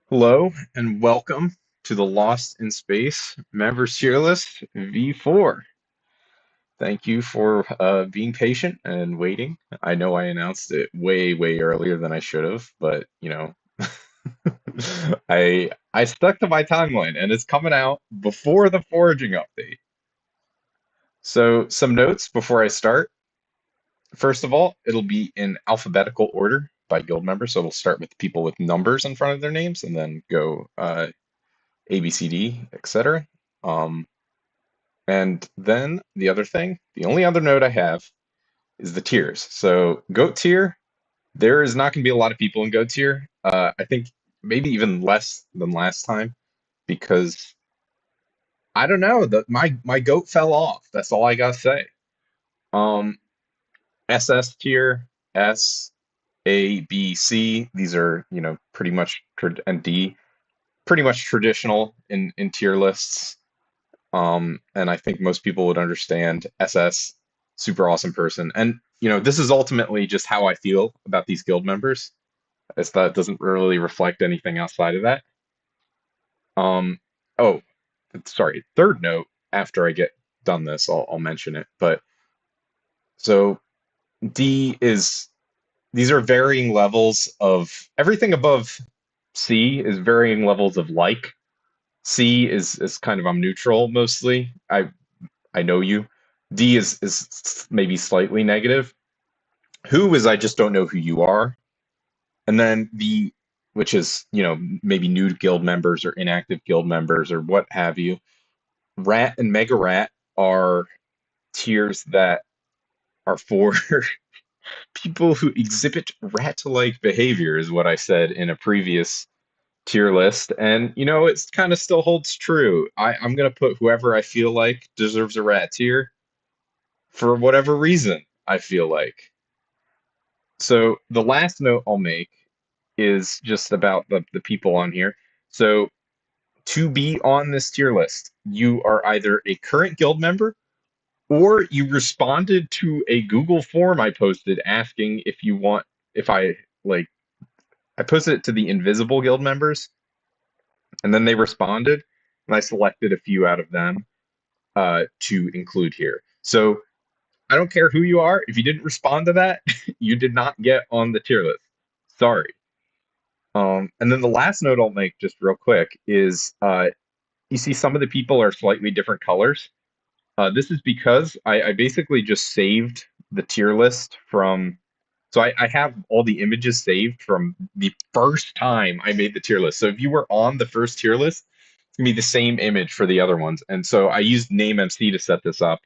Hello and welcome to the Lost in Space Members Tier List V4. Thank you for being patient and waiting. I know I announced it way earlier than I should have, but I stuck to my timeline and it's coming out before the foraging update. So some notes before I start. First of all, it'll be in alphabetical order by guild member, so it'll start with people with numbers in front of their names and then go A, B, C, D, etc. Um, and then the other thing, the only other note I have is the tiers. So goat tier, there is not going to be a lot of people in goat tier. I think maybe even less than last time because I don't know, my goat fell off. That's all I gotta say. Um, SS tier, S, A, B, C. These are pretty much and D, pretty much traditional in tier lists. And I think most people would understand SS, super awesome person. And, this is ultimately just how I feel about these guild members. It's that it doesn't really reflect anything outside of that. Um, oh, sorry. Third note, after I get done this, I'll mention it. But so D is, these are varying levels of everything above C is varying levels of like. C is kind of I'm neutral mostly. I know you. D is maybe slightly negative. Who is I just don't know who you are. And then the which is, maybe new guild members or inactive guild members or what have you. Rat and Mega Rat are tiers that are for people who exhibit rat-like behavior, is what I said in a previous tier list. And it kind of still holds true. I'm gonna put whoever I feel like deserves a rat tier for whatever reason I feel like. So the last note I'll make is just about the people on here. So to be on this tier list, you are either a current guild member or you responded to a Google form I posted asking if I like, I posted it to the invisible guild members and then they responded and I selected a few out of them to include here. So I don't care who you are. If you didn't respond to that, you did not get on the tier list. Sorry. And then the last note I'll make just real quick is you see some of the people are slightly different colors. This is because I basically just saved the tier list from. So I have all the images saved from the first time I made the tier list. So if you were on the first tier list, it's gonna be the same image for the other ones. And so I used NameMC to set this up,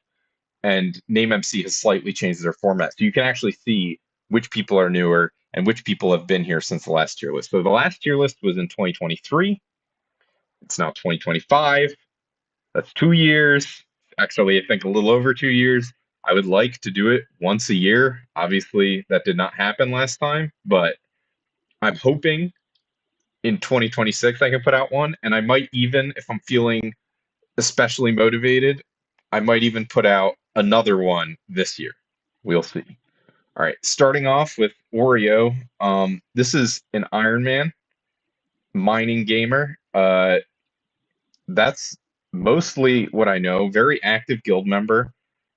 and NameMC has slightly changed their format. So you can actually see which people are newer and which people have been here since the last tier list. So the last tier list was in 2023. It's now 2025. That's 2 years. Actually, I think a little over 2 years. I would like to do it once a year. Obviously, that did not happen last time, but I'm hoping in 2026 I can put out one. And I might even, if I'm feeling especially motivated, I might even put out another one this year. We'll see. All right, starting off with Oreo. This is an Iron Man mining gamer. That's mostly what I know. Very active guild member,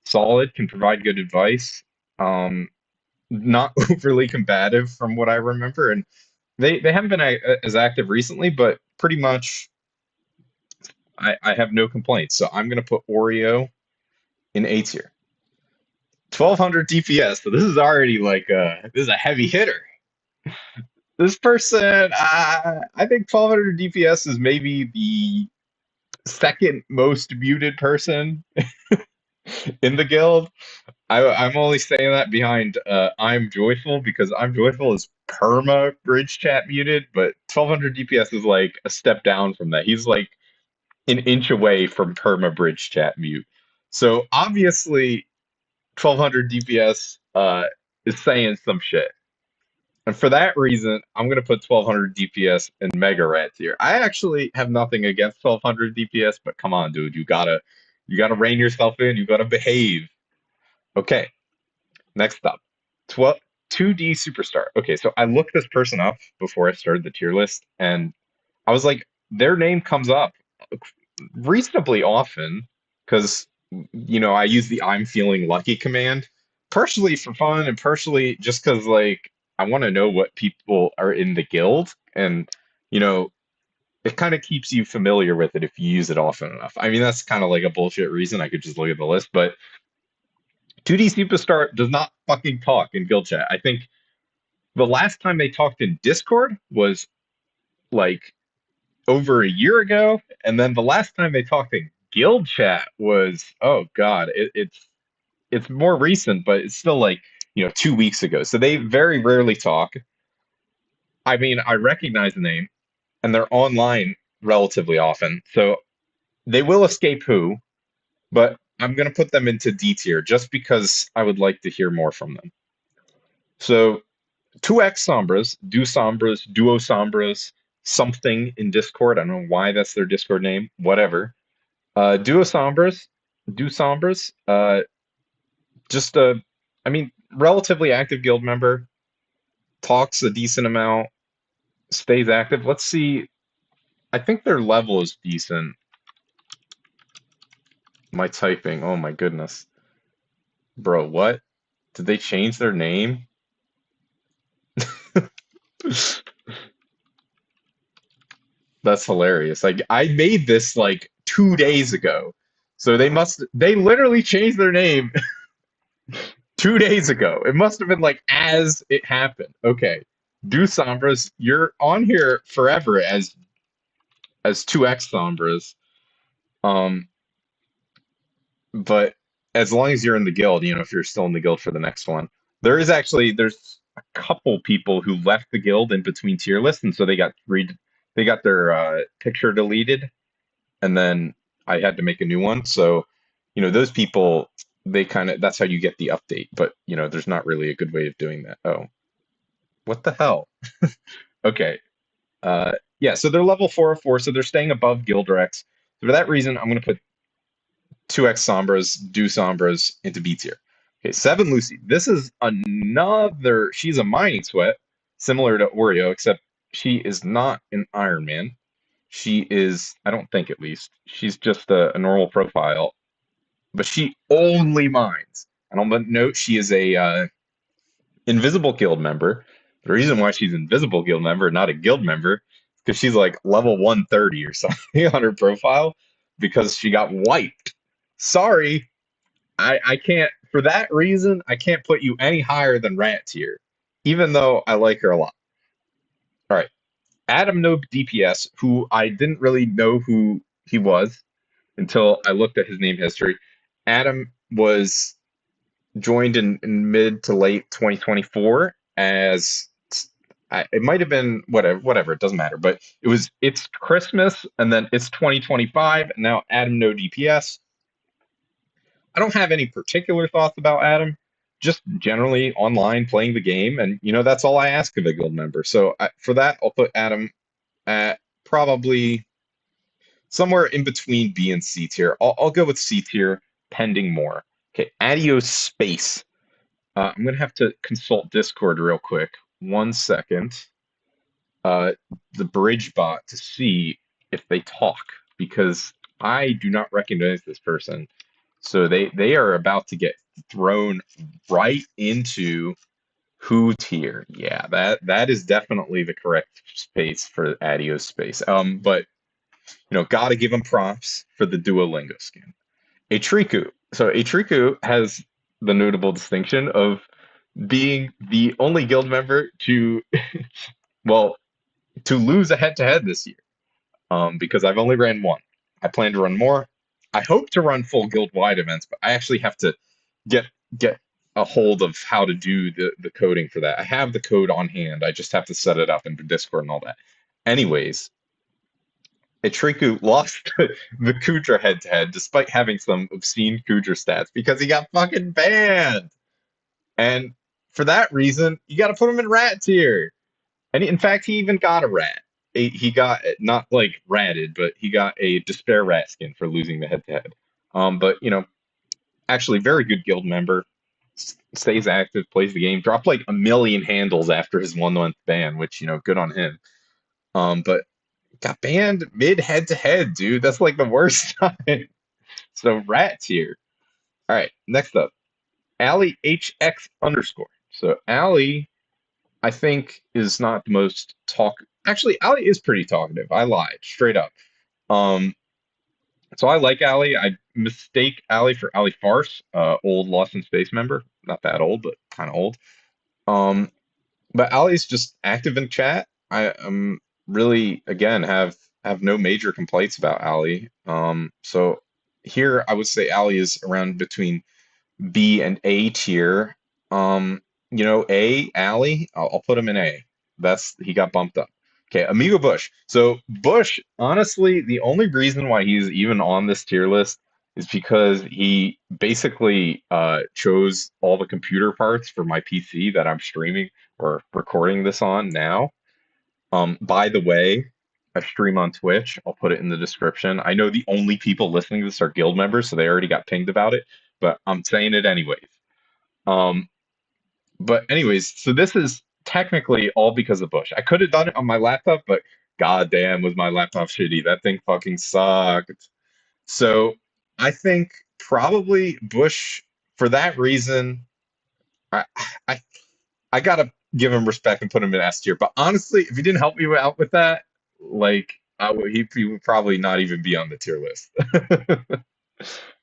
solid, can provide good advice. Um, Not overly combative from what I remember, and they haven't been as active recently, but pretty much I have no complaints. So I'm gonna put Oreo in A tier. 1200 DPS. So this is already like this is a heavy hitter. This person, I think 1200 DPS is maybe the second most muted person in the guild. I'm only saying that behind I'm Joyful because I'm Joyful is perma bridge chat muted, but 1200 DPS is like a step down from that. He's like an inch away from perma bridge chat mute. So obviously 1200 DPS is saying some shit. And for that reason, I'm gonna put 1200 DPS in Mega Rat tier. I actually have nothing against 1200 DPS, but come on, dude, you gotta rein yourself in. You gotta behave. Okay, next up, 2D Superstar. Okay, so I looked this person up before I started the tier list, and I was like, their name comes up reasonably often because I use the I'm feeling lucky command, partially for fun and partially just because like I want to know what people are in the guild, and you know it kind of keeps you familiar with it if you use it often enough. I mean, that's kind of like a bullshit reason. I could just look at the list, but 2D Superstar does not fucking talk in guild chat. I think the last time they talked in Discord was like over a year ago, and then the last time they talked in guild chat was, oh god, it's more recent, but it's still like 2 weeks ago. So they very rarely talk. I mean, I recognize the name, and they're online relatively often, so they will escape who, but I'm gonna put them into D tier just because I would like to hear more from them. So 2X Sombras, Duo Sombras, something in Discord. I don't know why that's their Discord name. Whatever. Duo Sombras, Do Sombras. Just I mean, relatively active guild member. Talks a decent amount. Stays active. Let's see. I think their level is decent. My typing. Oh my goodness, bro. What? Did they change their name? That's hilarious. Like I made this like 2 days ago. So they literally changed their name 2 days ago. It must have been like as it happened. Okay. Do Sombras, you're on here forever as 2X Sombras. Um, but as long as you're in the guild, if you're still in the guild for the next one. There's a couple people who left the guild in between tier lists, and so they got their picture deleted, and then I had to make a new one. So, those people, they kind of that's how you get the update. But there's not really a good way of doing that. Oh, what the hell? Okay. Yeah, so they're level 404, so they're staying above Gildirex. So for that reason, I'm going to put 2X Sombras, Do Sombras into B tier. Okay, 7 Lucy. This is another. She's a mining sweat, similar to Oreo, except she is not an Iron Man. She is, I don't think at least, she's just a normal profile, but she only mines. And on the note, she is a invisible guild member. The reason why she's invisible guild member, not a guild member, is because she's like level 130 or something on her profile because she got wiped. Sorry, I can't, for that reason, I can't put you any higher than rat tier, even though I like her a lot. All right. Adam No DPS, who I didn't really know who he was until I looked at his name history. Adam was joined in mid to late 2024 as it might have been whatever, it doesn't matter, but it's Christmas and then it's 2025 and now Adam No DPS. I don't have any particular thoughts about Adam, just generally online playing the game, and that's all I ask of a guild member. So for that, I'll put Adam at probably somewhere in between B and C tier. I'll go with C tier, pending more. Okay, Adios Space. I'm gonna have to consult Discord real quick. 1 second. Uh, the bridge bot to see if they talk because I do not recognize this person. So they are about to get thrown right into who tier. Yeah, that is definitely the correct space for Adios Space. But gotta give him props for the Duolingo skin. Atriku. So Atriku has the notable distinction of being the only guild member to, well, to lose a head-to-head this year. Because I've only ran one. I plan to run more. I hope to run full guild-wide events, but I actually have to get get a hold of how to do the coding for that. I have the code on hand. I just have to set it up in Discord and all that. Anyways, Itriku lost the Kudra head to head despite having some obscene Kudra stats because he got fucking banned. And for that reason, you got to put him in rat tier. And in fact, he even got a rat. He got not like ratted, but he got a despair rat skin for losing the head to head. But actually, very good guild member. Stays active, plays the game. Dropped like 1 million handles after his 1 month ban, which good on him. But got banned mid head to head, dude. That's like the worst time. So rat tier. All right, next up, Allie HX underscore. So Allie, I think, is not the most talk. Actually, Allie is pretty talkative. I lied, straight up. Um, so I like Allie. I mistake Allie for Allie Farce, old Lost in Space member. Not that old, but kind of old. Um, but Allie's just active in chat. I really again have no major complaints about Allie. So here I would say Allie is around between B and A tier. A, Alley, I'll put him in A. He got bumped up. Okay, Amigo Bush. So Bush, honestly, the only reason why he's even on this tier list is because he basically chose all the computer parts for my PC that I'm streaming or recording this on now. By the way, I stream on Twitch. I'll put it in the description. I know the only people listening to this are guild members, so they already got pinged about it, but I'm saying it anyways. Um, but anyways, so this is technically all because of Bush. I could have done it on my laptop, but goddamn, was my laptop shitty. That thing fucking sucked. So I think probably Bush for that reason. I I I gotta give him respect and put him in S tier. But honestly, if he didn't help me out with that, like he would probably not even be on the tier list.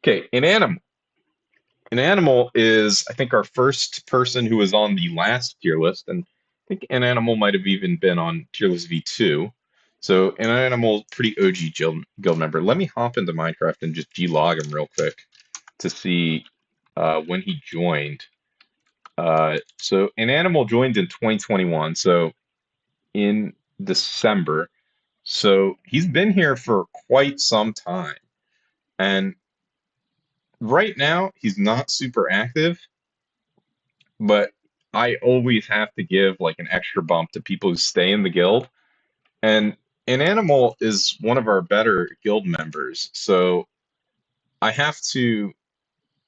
Okay, Inanimate. An animal is, I think, our first person who was on the last tier list, and I think an animal might have even been on tier list V2. So an animal, pretty OG guild member. Let me hop into Minecraft and just G-log him real quick to see when he joined. So an animal joined in 2021, so in December. So he's been here for quite some time, and right now he's not super active. But I always have to give like an extra bump to people who stay in the guild. And an animal is one of our better guild members, so I have to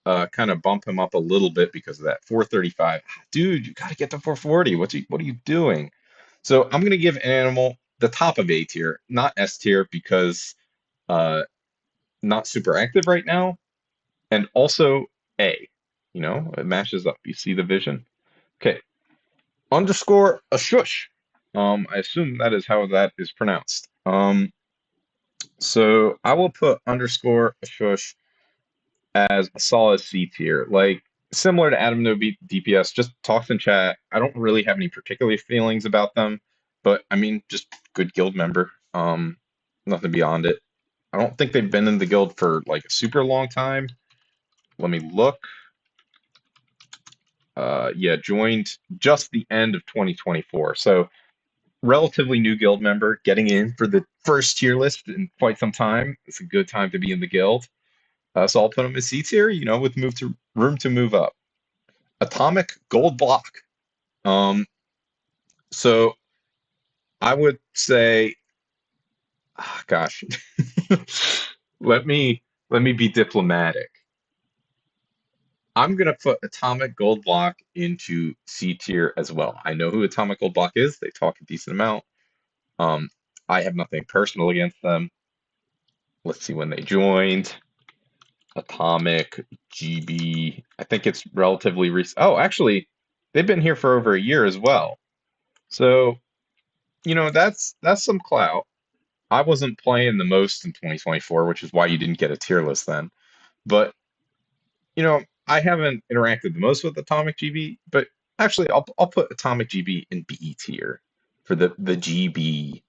kind of bump him up a little bit because of that. 435, dude, you gotta get to 440. What are you doing? So I'm gonna give an animal the top of A tier, not S tier, because uh, not super active right now, and also A. It matches up. You see the vision? Okay, underscore a shush. I assume that is how that is pronounced. So I will put underscore a shush as a solid C tier, like similar to Adam No DPS, just talks in chat. I don't really have any particular feelings about them, but I mean, just good guild member. Nothing beyond it. I don't think they've been in the guild for like a super long time. Let me look. Yeah, joined just the end of 2024. So relatively new guild member getting in for the first tier list in quite some time. It's a good time to be in the guild. So I'll put him in C tier, with room to move up. Atomic Gold Block. So I would say, gosh, let me be diplomatic. I'm gonna put Atomic Gold Block into C tier as well. I know who Atomic Gold Block is. They talk a decent amount. Um, I have nothing personal against them. Let's see when they joined. Atomic, GB. I think it's relatively recent. Oh, actually, they've been here for over a year as well. So, that's some clout. I wasn't playing the most in 2024, which is why you didn't get a tier list then. But, I haven't interacted the most with Atomic GB, but actually I'll put Atomic GB in B tier for the GB.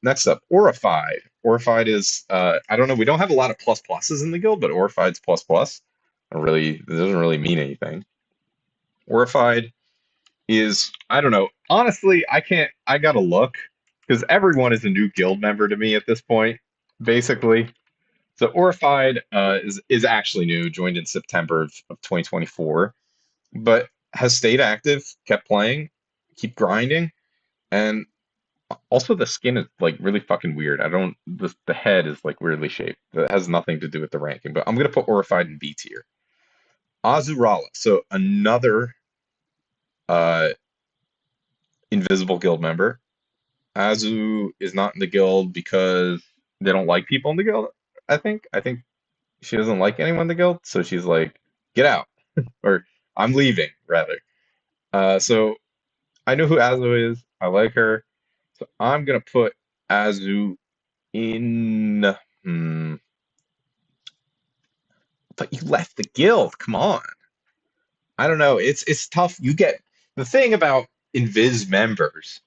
Next up, Orified. Orified is I don't know, we don't have a lot of plus pluses in the guild, but Orified's plus plus. It doesn't really mean anything. Orified is, I don't know. Honestly, I gotta look because everyone is a new guild member to me at this point, basically. So Orified is actually new, joined in September of 2024, but has stayed active, kept playing, keep grinding, and also, the skin is like really fucking weird. I don't. The head is like weirdly shaped. That has nothing to do with the ranking. But I'm gonna put Orified in B tier. Azurala. So another uh invisible guild member. Azu is not in the guild because they don't like people in the guild. I think she doesn't like anyone in the guild, so she's like, get out, or I'm leaving rather. So I know who Azu is. I like her, so I'm gonna put Azu in. Hmm, but you left the guild. Come on. I don't know. It's tough. You get the thing about Invis members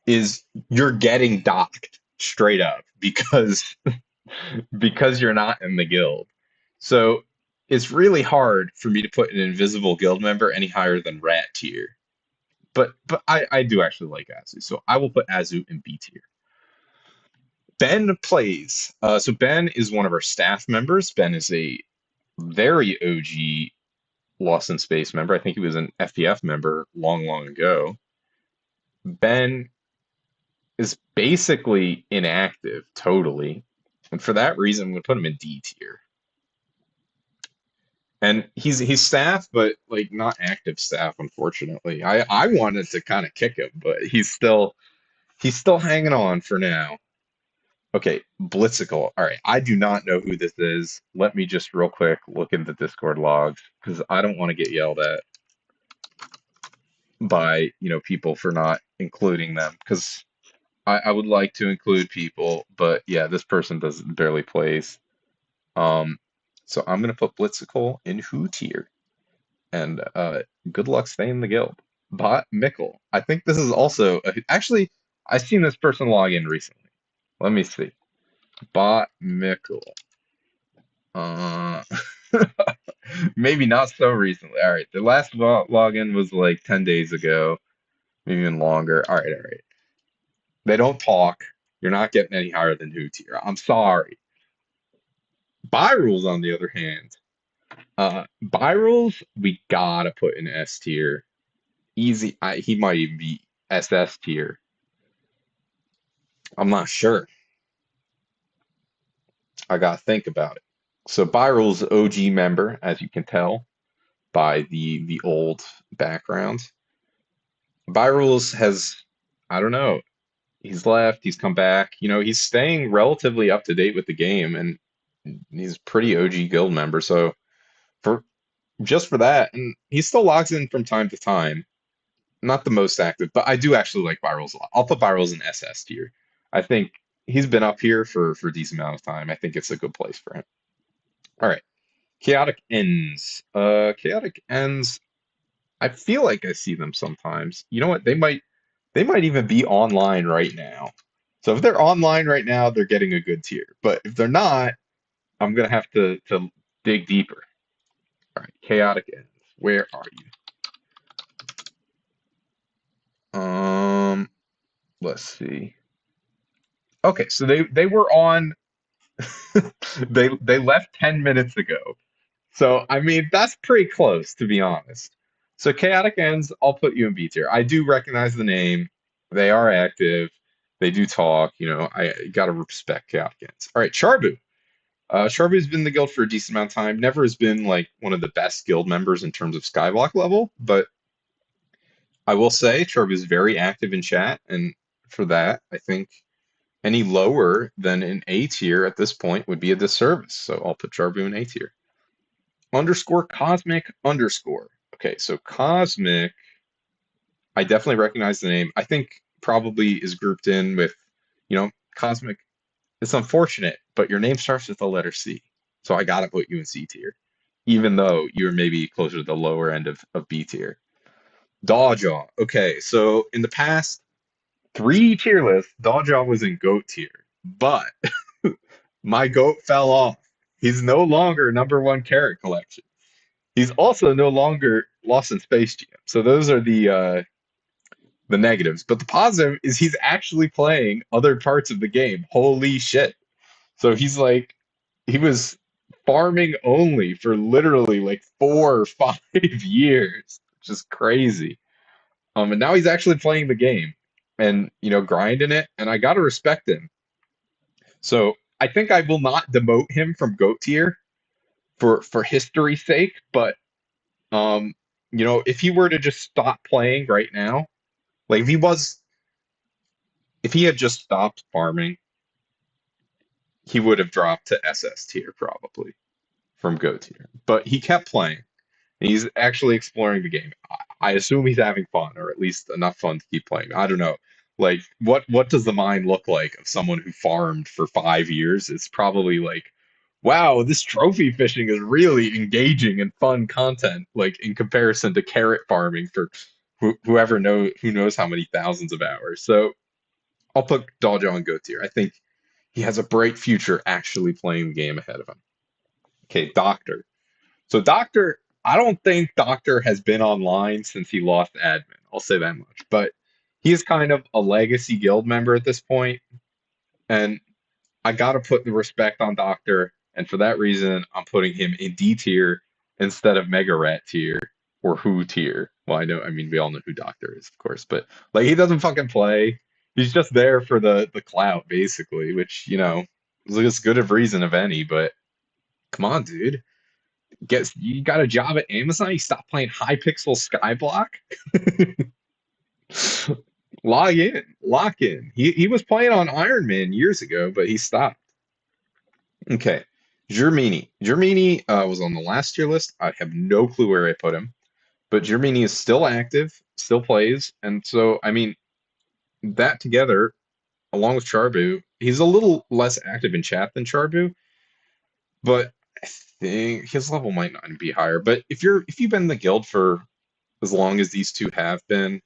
is you're getting docked straight up because you're not in the guild. So it's really hard for me to put an invisible guild member any higher than rat tier. But I do actually like Azu, so I will put Azu in B tier. Ben plays. So Ben is one of our staff members. Ben is a very OG Lost in Space member. I think he was an FPF member long, long ago. Ben is basically inactive totally. And for that reason, I'm going to put him in D tier. And he's staff, but like not active staff, unfortunately. I wanted to kind of kick him, but he's still hanging on for now. Okay, Blitzical. All right, I do not know who this is. Let me just real quick look in the Discord logs because I don't want to get yelled at by people for not including them because I would like to include people, but yeah, this person does barely plays. Um, so I'm gonna put Blitzical in who tier, and good luck staying in the guild. Bot Mickle. I think this is also actually I've seen this person log in recently. Let me see. Bot Mickle. Uh, maybe not so recently. All right, the last login was like 10 days ago, maybe even longer. All right. They don't talk. You're not getting any higher than who tier. I'm sorry. Buy rules, on the other hand, buy rules we gotta put in S tier. Easy. He might even be SS tier. I'm not sure. I gotta think about it. So buy rules OG member, as you can tell by the old background. Buy rules has, I don't know. He's left. He's come back. He's staying relatively up to date with the game, and he's a pretty OG guild member. So for just for that, and he still logs in from time to time. Not the most active, but I do actually like Virals a lot. I'll put Virals in SS tier. I think he's been up here for a decent amount of time. I think it's a good place for him. All right. Chaotic ends. Chaotic ends. I feel like I see them sometimes. You know what? They might even be online right now. So if they're online right now, they're getting a good tier. But if they're not, I'm gonna have to dig deeper. All right, chaotic ends. Where are you? Let's see. Okay, so they were on. They left 10 minutes ago. So I mean that's pretty close to be honest. So chaotic ends, I'll put you in B tier. I do recognize the name. They are active. They do talk. I gotta respect chaotic ends. All right, Charbu. Charbu's been in the guild for a decent amount of time. Never has been like one of the best guild members in terms of skyblock level, but I will say Charbu is very active in chat, and for that, I think any lower than an A tier at this point would be a disservice. So I'll put Charbu in A tier. Underscore cosmic underscore. Okay, so cosmic, I definitely recognize the name. I think probably is grouped in with, cosmic. It's unfortunate, but your name starts with the letter C. So I gotta put you in C tier, even though you're maybe closer to the lower end of B tier. Dawjaw. Okay, so in the past three tier lists, Dawjaw was in GOAT tier, but my GOAT fell off. He's no longer number one carrot collection. He's also no longer Lost in Space Jam. So those are the negatives. But the positive is he's actually playing other parts of the game. Holy shit. So he was farming only for literally like 4 or 5 years, which is crazy. And now he's actually playing the game and grinding it, and I gotta respect him. So I think I will not demote him from GOAT tier for history's sake, but um, if he were to just stop playing right now, like if he was If he had just stopped farming, he would have dropped to SS tier probably from Go tier. But he kept playing. He's actually exploring the game. I assume he's having fun, or at least enough fun to keep playing. I don't know. Like, what does the mind look like of someone who farmed for 5 years? It's probably like, wow, this trophy fishing is really engaging and fun content. Like in comparison to carrot farming for who knows how many thousands of hours. So I'll put Dodger on GOAT tier. I think he has a bright future actually playing the game ahead of him. Okay, Doctor. So Doctor, I don't think Doctor has been online since he lost admin. I'll say that much. But he is kind of a legacy guild member at this point, and I gotta put the respect on Doctor, and for that reason, I'm putting him in D tier instead of Mega Rat tier or Who tier. Well, I mean, we all know who Doctor is, of course, but like he doesn't fucking play. He's just there for the clout, basically, which is as good of reason of any. But come on, dude, you got a job at Amazon. You stop playing high pixel Skyblock. Log in, lock in. He was playing on Iron Man years ago, but he stopped. Okay. Germini. Germini was on the last tier list. I have no clue where I put him, but Germini is still active, still plays, and so I mean that together, along with Charbu, he's a little less active in chat than Charbu, but I think his level might not be higher. But if you've been in the guild for as long as these two have been,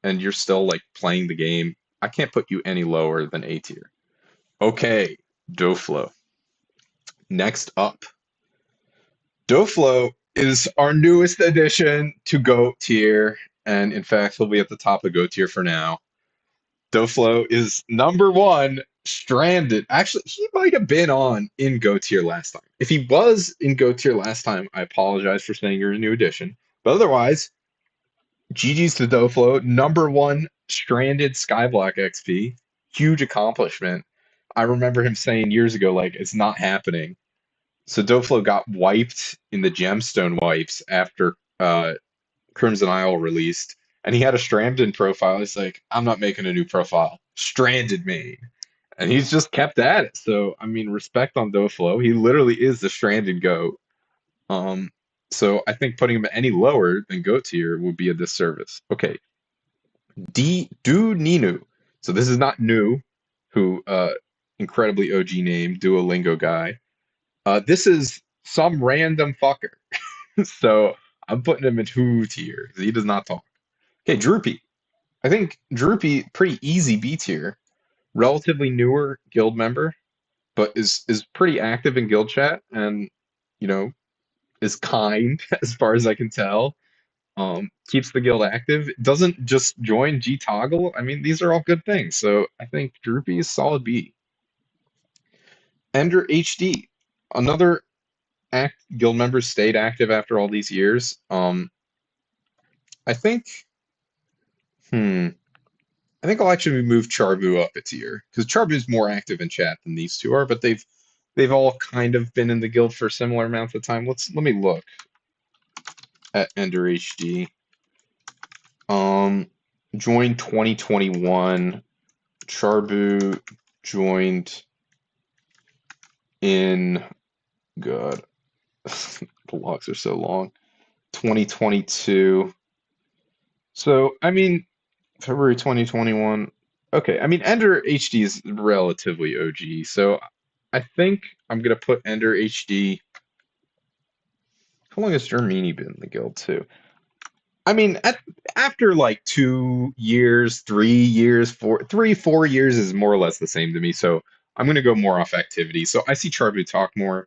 and you're still like playing the game, I can't put you any lower than A tier. Okay, Doflo. Next up, Doflo is our newest addition to GOAT tier, and in fact, he'll be at the top of GOAT tier for now. Doflo is number one, stranded. Actually, he might have been on in GOAT tier last time. If he was in GOAT tier last time, I apologize for saying you're a new addition. But otherwise, GG's to Doflo, number one, stranded Skyblock XP. Huge accomplishment. I remember him saying years ago, like, it's not happening. So Doflo got wiped in the gemstone wipes after Crimson Isle released, and he had a stranded profile. He's like, I'm not making a new profile. Stranded main. And he's just kept at it. So I mean, respect on Doflo. He literally is the stranded goat. Um, so I think putting him any lower than goat tier would be a disservice. Okay. Do Ninu. So this is not new, who incredibly OG name, Duolingo guy. This is some random fucker. So I'm putting him in who tier because he does not talk. Okay, Droopy. I think Droopy pretty easy B tier. Relatively newer guild member, but is pretty active in guild chat and you know is kind as far as I can tell. Keeps the guild active. Doesn't just join G Toggle. I mean, these are all good things. So I think Droopy is solid B. Ender HD. Another guild member stayed active after all these years. I think, hmm, I think I'll actually move Charbu up a tier because Charbu's more active in chat than these two are, but they've all kind of been in the guild for similar amounts of time. Let me look at Ender HD. Um, joined 2021. Charbu joined in God, the logs are so long. 2022. So I mean, February 2021. Okay, I mean Ender HD is relatively OG, so I think I'm gonna put Ender HD. How long has Germini been in the guild too? I mean, after like 2 years, 3 years, 4 years is more or less the same to me. So I'm gonna go more off activity. So I see Charbu talk more.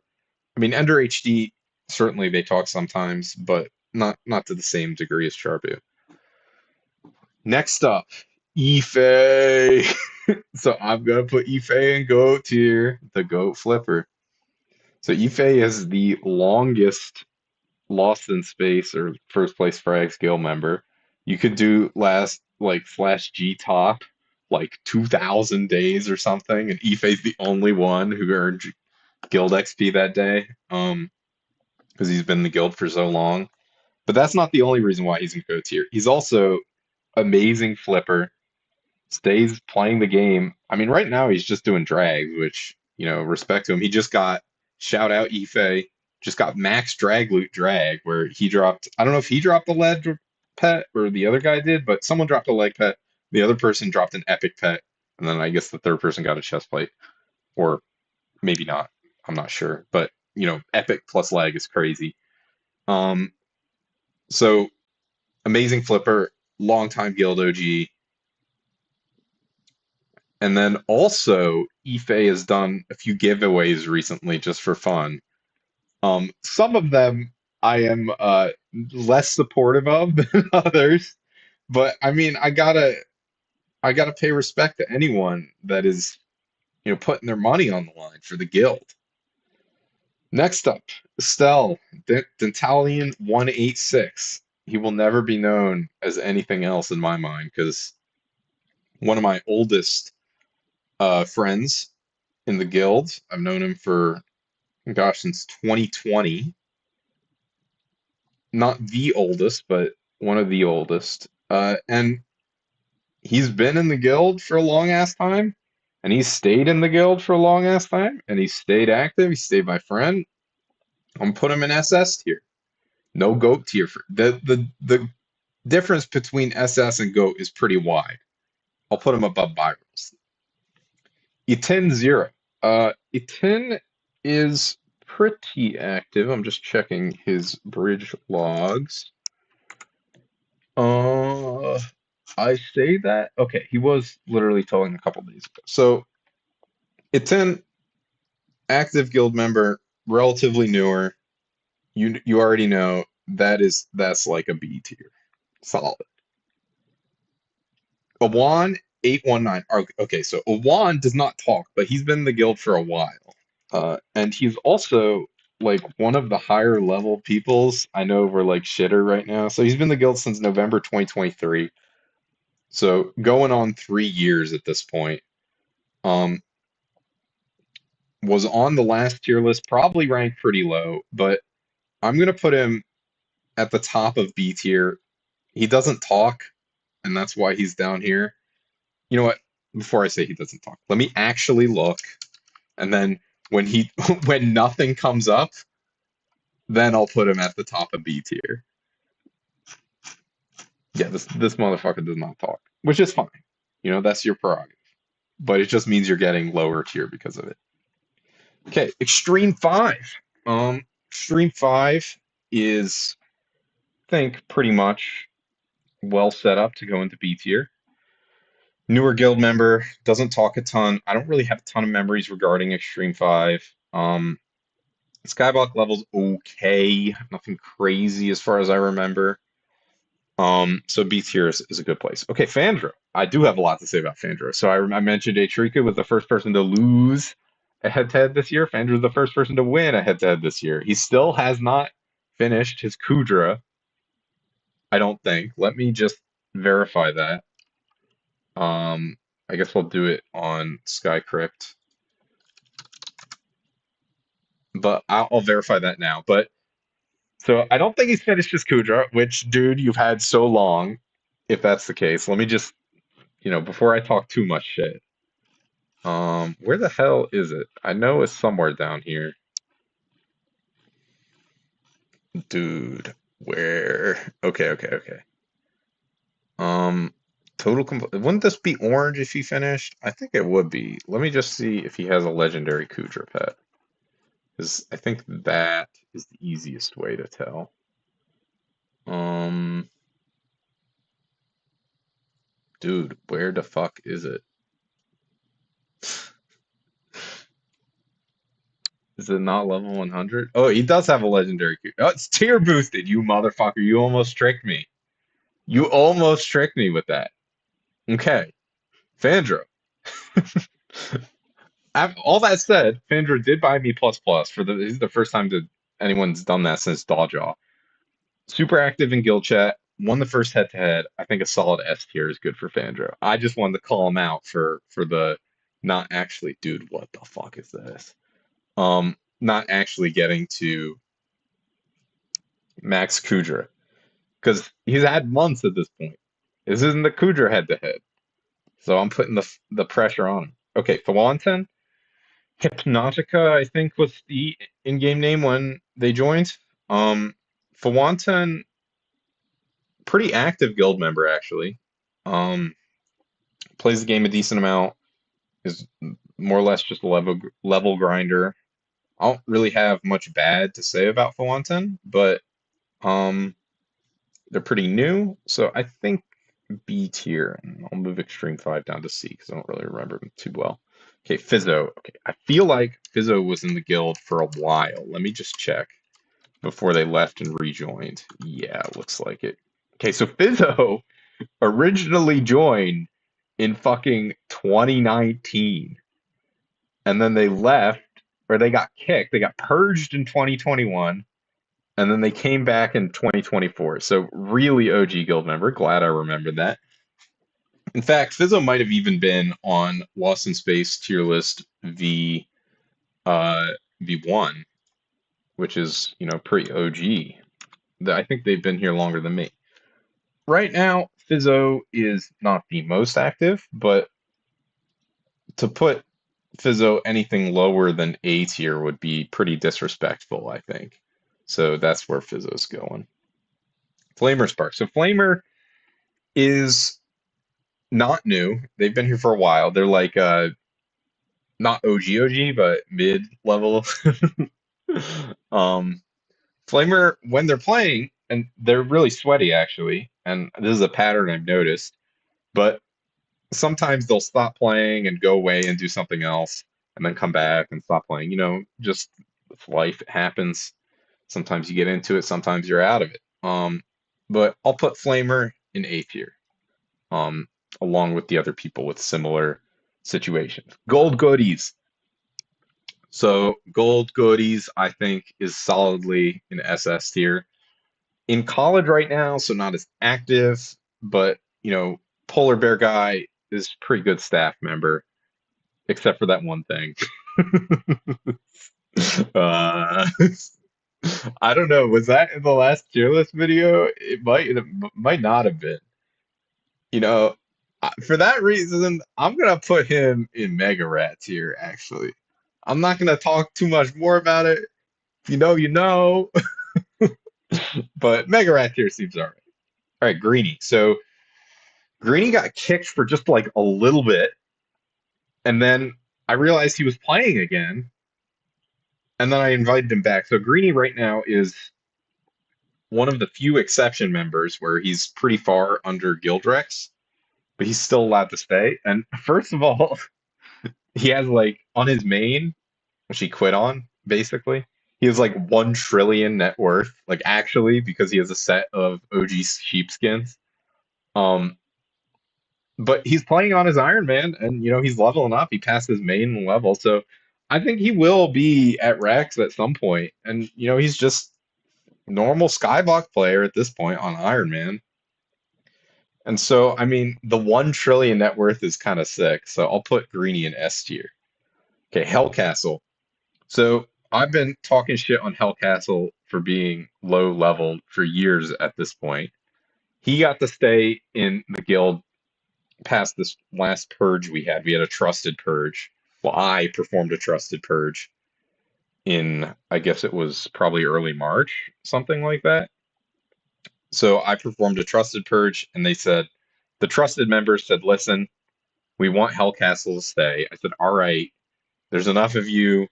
I mean, Ender HD certainly they talk sometimes, but not to the same degree as Charbu. Next up, Ife. So I'm gonna put Ife in GOAT tier, the GOAT flipper. So Ife is the longest Lost in Space or first place frag skill member. You could do last like slash G top like 2,000 days or something, and Ife's the only one who earned guild XP that day. Because he's been in the guild for so long. But that's not the only reason why he's in GOAT tier. He's also amazing flipper. Stays playing the game. I mean, right now he's just doing drags, which, respect to him. He just got shout out Ife, just got max drag loot drag where he dropped, I don't know if he dropped the ledge pet or the other guy did, but someone dropped a leg pet. The other person dropped an epic pet, and then I guess the third person got a chest plate, or maybe not. I'm not sure, but epic plus leg is crazy. Um, so amazing flipper, longtime guild OG. And then also, Ife has done a few giveaways recently just for fun. Some of them I am less supportive of than others, but I mean, I gotta pay respect to anyone that is, putting their money on the line for the guild. Next up, Estelle, Dentalian 186. He will never be known as anything else in my mind because one of my oldest friends in the guild. I've known him for, gosh, since 2020. Not the oldest, but one of the oldest. And he's been in the guild for a long ass time, and he's stayed in the guild for a long ass time, and he stayed active. He stayed my friend. I'm put him in SS tier. No goat tier. The difference between SS and goat is pretty wide. I'll put him above Virals. Etin 0. Etin is pretty active. I'm just checking his bridge logs. Uh, I say that. Okay, he was literally towing a couple days ago. So Etin, active guild member, relatively newer. You already know that's like a B tier. Solid. Awan 819. Okay, so Awan does not talk, but he's been in the guild for a while. And he's also like one of the higher level peoples I know we're like shitter right now. So he's been in the guild since November 2023. So going on 3 years at this point. Um, was on the last tier list, probably ranked pretty low, but I'm gonna put him at the top of B tier. He doesn't talk, and that's why he's down here. You know what? Before I say he doesn't talk, let me actually look, and then when he when nothing comes up, then I'll put him at the top of B tier. Yeah, this motherfucker does not talk, which is fine. That's your prerogative. But it just means you're getting lower tier because of it. Okay, Extreme 5. Extreme 5 is, I think, pretty much well set up to go into B tier. Newer guild member, doesn't talk a ton. I don't really have a ton of memories regarding Extreme 5. Skyblock level's okay, nothing crazy as far as I remember. So B tier is a good place. Okay, Fandro. I do have a lot to say about Fandro. So I mentioned Atrika was the first person to lose a head-to-head this year. Fandro's the first person to win a head-to-head this year. He still has not finished his Kudra, I don't think. Let me just verify that. I guess we'll do it on Skycrypt. But I'll verify that now. But so I don't think he's finished his Kudra, which, dude, you've had so long. If that's the case, let me just, before I talk too much shit. Where the hell is it? I know it's somewhere down here. Dude, where? Okay. Um, wouldn't this be orange if he finished? I think it would be. Let me just see if he has a legendary Kudra pet. Because I think that is the easiest way to tell. Dude, where the fuck is it? Is it not level 100? Oh, he does have a legendary Kudra. Oh, it's tier boosted, you motherfucker. You almost tricked me. You almost tricked me with that. Okay, Fandro. All that said, Fandro did buy me plus plus for this is the first time that anyone's done that since Dawjaw. Super active in guild chat. Won the first head to head. I think a solid S tier is good for Fandro. I just wanted to call him out for the not actually, dude. What the fuck is this? Not actually getting to Max Kudra because he's had months at this point. This isn't the Kudra head to head. So I'm putting the pressure on him. Okay, Thwanton. Hypnotica, I think, was the in-game name when they joined. Um, Thwanton, pretty active guild member actually. Um, Plays the game a decent amount. Is more or less just a level grinder. I don't really have much bad to say about Thwanton, but um, they're pretty new, so I think B tier. And I'll move Extreme 5 down to C because I don't really remember them too well. Okay, Fizzo. Okay, I feel like Fizzo was in the guild for a while. Let me just check before they left and rejoined. Yeah, looks like it. Okay, so Fizzo originally joined in fucking 2019, and then they left, or they got kicked. They got purged in 2021, and then they came back in 2024. So really OG guild member. Glad I remembered that. In fact, Fizzo might have even been on Lost in Space tier list uh, V1, which is pretty OG. I think they've been here longer than me. Right now, Fizzo is not the most active, but to put Fizzo anything lower than A tier would be pretty disrespectful, I think. So that's where Fizzo's going. Flamer Spark. So Flamer is not new. They've been here for a while. They're like not OG, but mid level. um Flamer, when they're playing, and they're really sweaty actually, and this is a pattern I've noticed, but sometimes they'll stop playing and go away and do something else and then come back and stop playing. Just life, it happens. Sometimes you get into it, sometimes you're out of it. But I'll put Flamer in A tier, um, along with the other people with similar situations. Gold Goodies. So Gold Goodies, I think, is solidly in SS tier. In college right now, so not as active, but Polar Bear Guy is pretty good staff member, except for that one thing. uh, I don't know. Was that in the last tier list video? It might not have been. You know, for that reason, I'm gonna put him in Mega Rat tier. Actually, I'm not gonna talk too much more about it. If you know, you know. But Mega Rat tier seems all right. All right, Greenie. So Greenie got kicked for just like a little bit, and then I realized he was playing again, and then I invited him back. So Greenie right now is one of the few exception members where he's pretty far under Gildrex, but he's still allowed to stay. And first of all, he has like on his main, which he quit on, basically. He has like 1 trillion net worth, like actually, because he has a set of OG sheepskins. Um, but he's playing on his Iron Man, and he's leveling up. He passed his main level, so I think he will be at Rex at some point. And he's just normal Skyblock player at this point on Iron Man. And so, I mean, the 1 trillion net worth is kind of sick. So I'll put Greenie in S tier. Okay, Hellcastle. So I've been talking shit on Hellcastle for being low leveled for years at this point. He got to stay in the guild past this last purge we had. We had a trusted purge. Well, I performed a trusted purge in, I guess it was probably early March, something like that. So I performed a trusted purge, and the trusted members said, listen, we want Hellcastle to stay. I said, all right, there's enough of you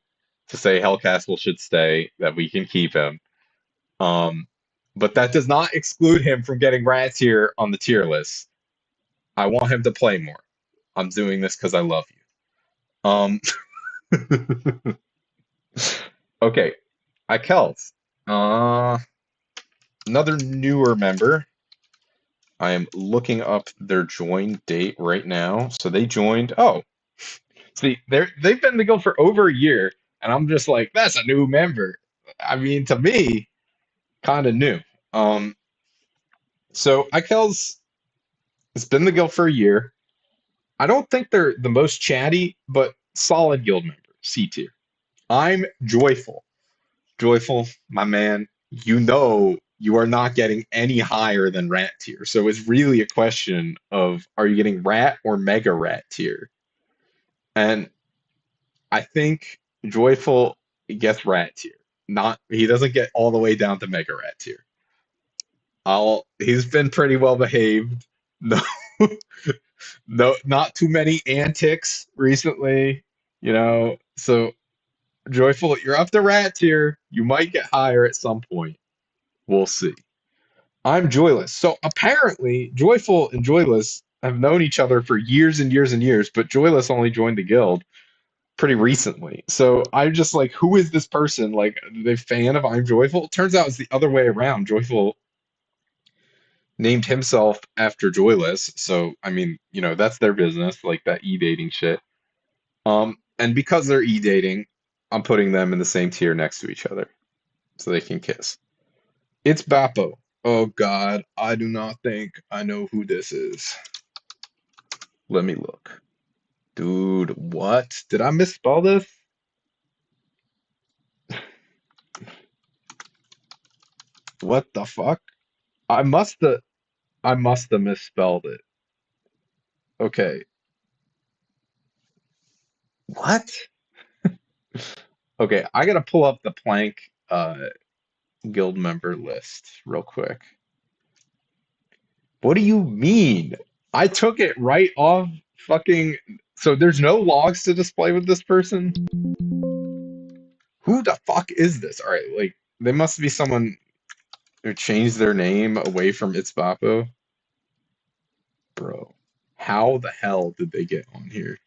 to say Hellcastle should stay that we can keep him. Um, but that does not exclude him from getting rats here on the tier list. I want him to play more. I'm doing this because I love you. Okay, Ikels. Uh, Another newer member. I am looking up their join date right now. So they joined. Oh, see, they've been in the guild for over a year, and I'm just like, that's a new member. I mean, to me, kind of new. Um, so Ikels has been in the guild for a year. I don't think they're the most chatty, but solid guild member, C tier. I'm joyful. Joyful, my man. You know you are not getting any higher than rat tier. So it's really a question of are you getting rat or mega rat tier? And I think Joyful gets rat tier. Not he doesn't get all the way down to mega rat tier. He's been pretty well behaved. No, no, not too many antics recently, So Joyful, you're up to rat tier. You might get higher at some point. We'll see. I'm Joyless. So apparently, Joyful and Joyless have known each other for years and years and years, but Joyless only joined the guild pretty recently. So I'm just like, who is this person? Like, are they fan of I'm Joyful? Turns out it's the other way around. Joyful named himself after Joyless. So, I mean, that's their business, like that e-dating shit. And because they're e-dating, I'm putting them in the same tier next to each other so they can kiss. It's Bappo. Oh God, I do not think I know who this is. Let me look. Dude, what? Did I misspell this? What the fuck? I must have I must have misspelled it. Okay. What? Okay, I gotta pull up the Plank guild member list real quick. What do you mean? I took it right off fucking. So there's no logs to display with this person? Who the fuck is this? All right, like they must be someone who changed their name away from It's Boppo. Bro, how the hell did they get on here?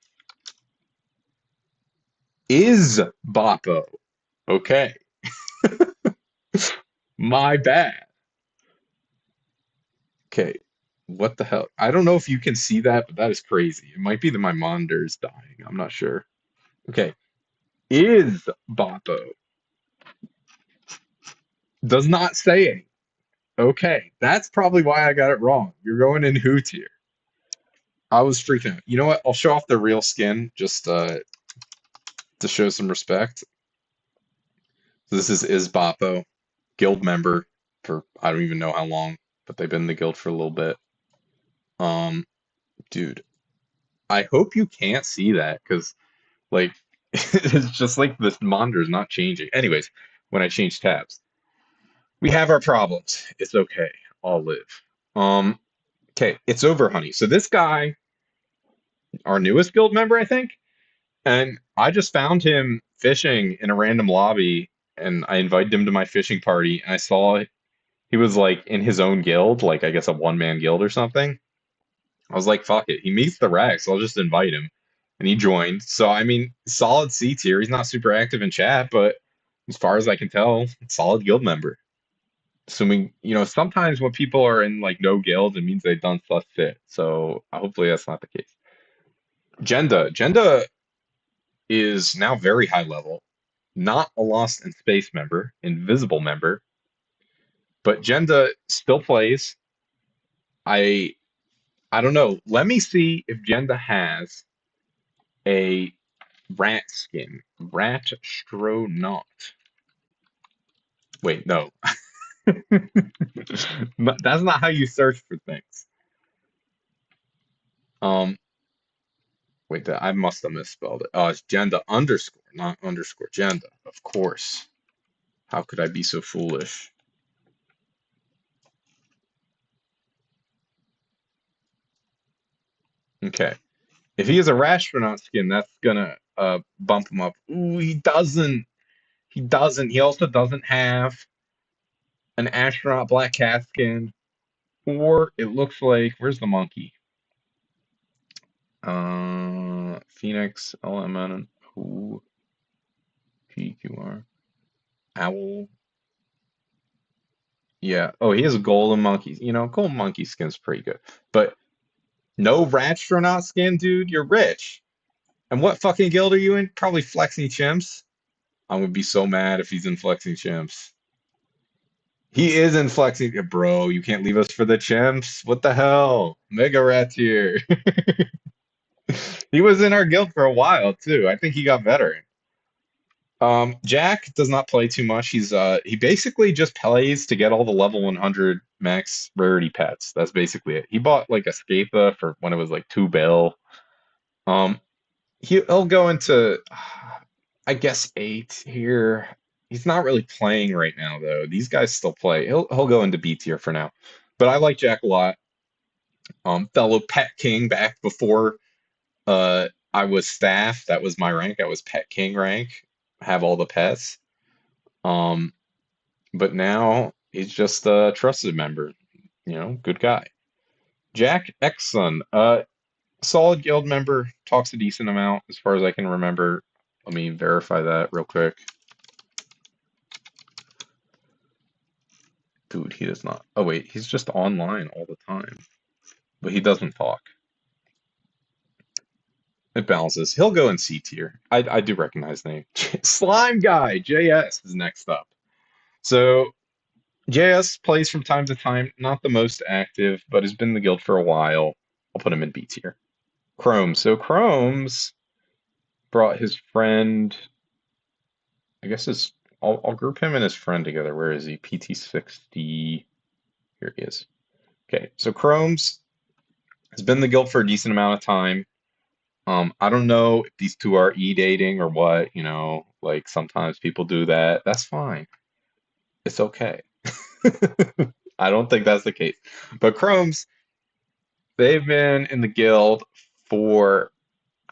Is Boppo. Okay, my bad. Okay, what the hell? I don't know if you can see that, but that is crazy. It might be that my monitor is dying. I'm not sure. Okay, is Boppo. Does not say any. Okay, that's probably why I got it wrong. You're going in who tier. I was freaking out. You know what? I'll show off the real skin just to show some respect. So this is Boppo, guild member for I don't even know how long, but they've been in the guild for a little bit. Um, dude, I hope you can't see that because like it's just like this monitor is not changing. Anyways, when I change tabs, we have our problems. It's okay. I'll live. Um, okay, it's over, honey. So this guy, our newest guild member, I think, and I just found him fishing in a random lobby, and I invited him to my fishing party, and I saw he was like in his own guild, like I guess a one-man guild or something. I was like, fuck it. He meets the racks. I'll just invite him. And he joined. So, I mean, solid C tier. He's not super active in chat, but as far as I can tell, solid guild member. Assuming, sometimes when people are in like no guild, it means they've done stuff fit. So hopefully that's not the case. Jenda. Jenda is now very high level. Not a Lost in Space member, invisible member. But Jenda still plays. I I don't know. Let me see if Jenda has a rat skin. Rat Stronaut. Wait, no. That's not how you search for things. Um, wait, I must have misspelled it. Oh, it's Jenda underscore, not underscore Jenda. Of course. How could I be so foolish? Okay. If he has a Rastronaut skin, that's gonna bump him up. Ooh, he doesn't. He doesn't. He also doesn't have an astronaut black cat skin. Or it looks like where's the monkey? Phoenix, LMN, who PQR, Owl. Yeah. Oh, he has a golden monkey. Golden monkey skin's pretty good. But no Rastronaut skin, dude. You're rich. And what fucking guild are you in? Probably Flexing Chimps. I would be so mad if he's in Flexing Chimps. He is in Flexing. Bro, you can't leave us for the Chimps. What the hell? Mega Rat here. He was in our guild for a while too. I think he got better. Jack does not play too much. He basically just plays to get all the level 100 max rarity pets. That's basically it. He bought like a Scatha for when it was like 2 bill. Um, he'll go into I guess 8 here. He's not really playing right now though. These guys still play. He'll go into B tier for now. But I like Jack a lot. Fellow Pet King back before I was staff. That was my rank. I was Pet King rank. Have all the pets. Um, but now he's just a trusted member. Good guy. Jack Exson, solid guild member, talks a decent amount as far as I can remember. Let me verify that real quick. Dude, he does not. Oh wait, he's just online all the time, but he doesn't talk. It balances. He'll go in C tier. I do recognize the name. Slime Guy, JS is next up. So JS plays from time to time, not the most active, but has been in the guild for a while. I'll put him in B tier. Chrome. So Chrome's brought his friend. I guess his. I'll group him and his friend together. Where is he? PT60. Here he is. Okay, so Chrome's has been in the guild for a decent amount of time. I don't know if these two are e-dating or what, like sometimes people do that. That's fine. It's okay. I don't think that's the case. But Chrome's, they've been in the guild for,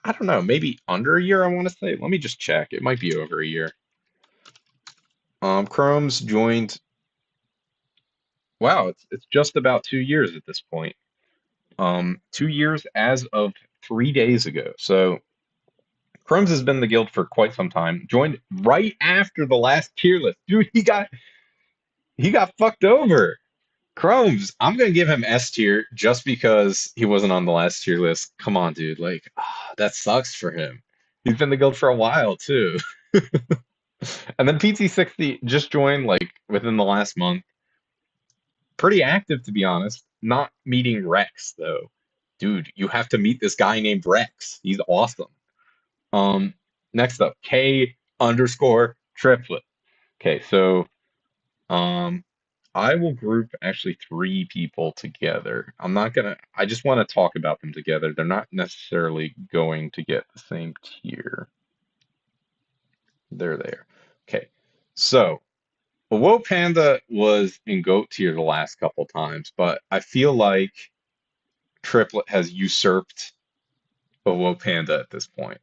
I don't know, maybe under a year, I want to say. Let me just check. It might be over a year. Chrome's joined, wow, it's just about 2 years at this point. 2 years as of 3 days ago. So Chrome's has been in the guild for quite some time. Joined right after the last tier list. Dude, he got fucked over. Chrome's, I'm gonna give him S tier just because he wasn't on the last tier list. Come on, dude. Like, that sucks for him. He's been in the guild for a while too. And then PT60 just joined like within the last month. Pretty active to be honest. Not meeting Rex though. Dude, you have to meet this guy named Rex. He's awesome. Um, Next up, K underscore triplet. Okay, so um, I will group actually 3 people together. I just want to talk about them together. They're not necessarily going to get the same tier. They're there. Okay, so Woe Panda was in GOAT tier the last couple times, but I feel like Triplet has usurped Woe Panda at this point.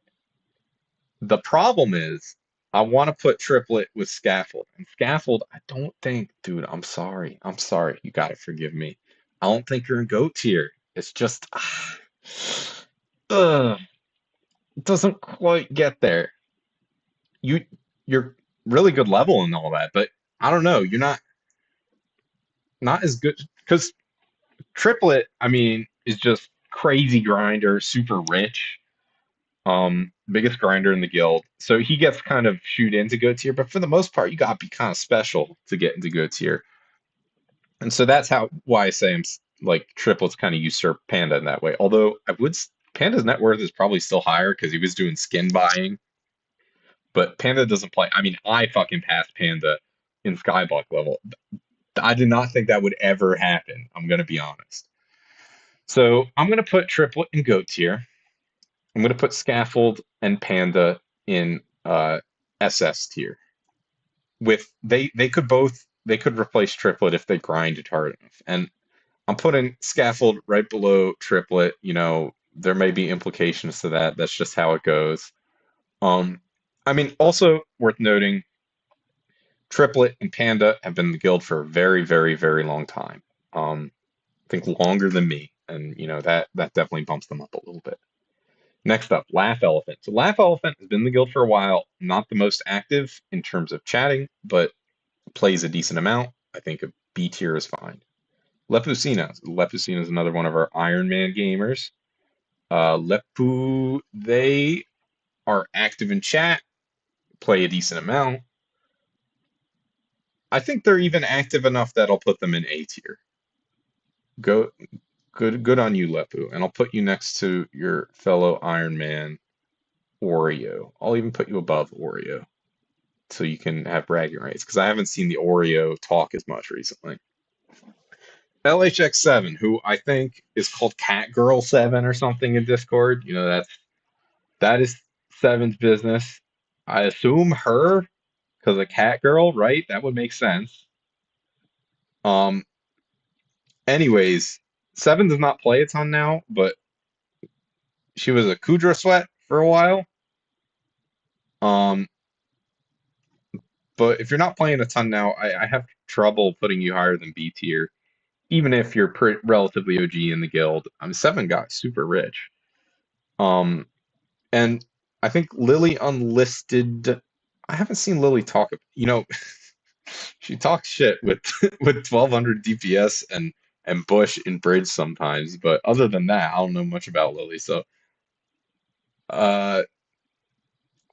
The problem is, I want to put Triplet with Scaffold. And Scaffold, I don't think, dude, I'm sorry. I'm sorry. You gotta forgive me. I don't think you're in GOAT tier. It's just, it doesn't quite get there. You, you're really good level and all that, but I don't know. You're not as good because Triplet, I mean, is just crazy grinder, super rich. Biggest grinder in the guild. So he gets kind of shoot into go tier, but for the most part, you gotta be kind of special to get into go tier. And so that's why I say I'm like triplets kind of usurp Panda in that way. Although Panda's net worth is probably still higher because he was doing skin buying, but Panda doesn't play. I mean, I fucking passed Panda in Skybuck level. I did not think that would ever happen. I'm gonna be honest. So I'm gonna put triplet in goat tier. I'm going to put Scaffold and Panda in SS tier. They could replace Triplet if they grinded hard enough. And I'm putting Scaffold right below Triplet. There may be implications to that. That's just how it goes. Um, I mean, also worth noting, Triplet and Panda have been in the guild for a very, very, very long time. I think longer than me, and that definitely bumps them up a little bit. Next up, Laugh Elephant. So Laugh Elephant has been in the guild for a while, not the most active in terms of chatting, but plays a decent amount. I think a B tier is fine. Lepusina. Lepusina is another one of our Iron Man gamers. They are active in chat, play a decent amount. I think they're even active enough that I'll put them in A tier. Go good on you, Lepu. And I'll put you next to your fellow Iron Man, Oreo. I'll even put you above Oreo. so you can have bragging rights. Because I haven't seen the Oreo talk as much recently. LHX7, who I think is called Cat Girl 7 or something in Discord. That is Seven's business. I assume her because a cat girl, right? That would make sense. Um, anyways, Seven does not play a ton now, but she was a Kudra sweat for a while. Um, but if you're not playing a ton now, I have trouble putting you higher than B tier, even if you're relatively OG in the guild. Seven got super rich. Um, and I think Lily Unlisted. I haven't seen Lily talk. She talks shit with with 1200 DPS and Bush in Bridge sometimes, but other than that, I don't know much about Lily. So uh,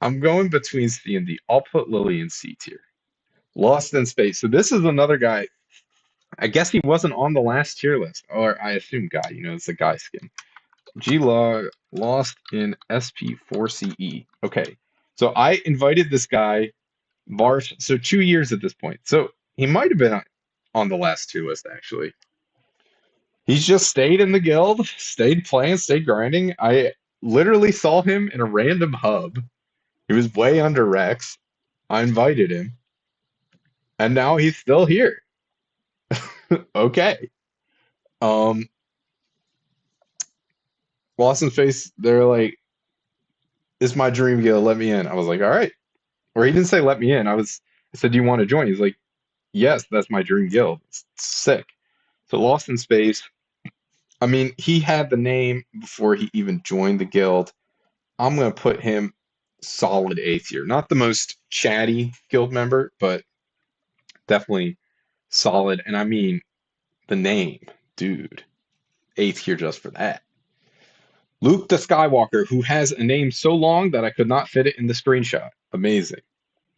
I'm going between C and D. I'll put Lily in C tier. Lost in Space. So this is another guy. I guess he wasn't on the last tier list, or I assume guy. It's a guy skin. G log Lost in SP4CE. Okay, so I invited this guy Marsh. So 2 years at this point. So he might have been on the last two list actually. He's just stayed in the guild, stayed playing, stayed grinding. I literally saw him in a random hub. He was way under Rex. I invited him, and now he's still here. Okay. Um, Lost in Face, they're like, "This is my dream guild. Let me in." I was like, "All right." Or he didn't say "let me in." I said, "Do you want to join?" He's like, "Yes, that's my dream guild." It's sick. So Lost in Space. I mean, he had the name before he even joined the guild. I'm gonna put him solid A tier. Not the most chatty guild member, but definitely solid. And I mean the name, dude. A tier just for that. Luke the Skywalker, who has a name so long that I could not fit it in the screenshot. Amazing.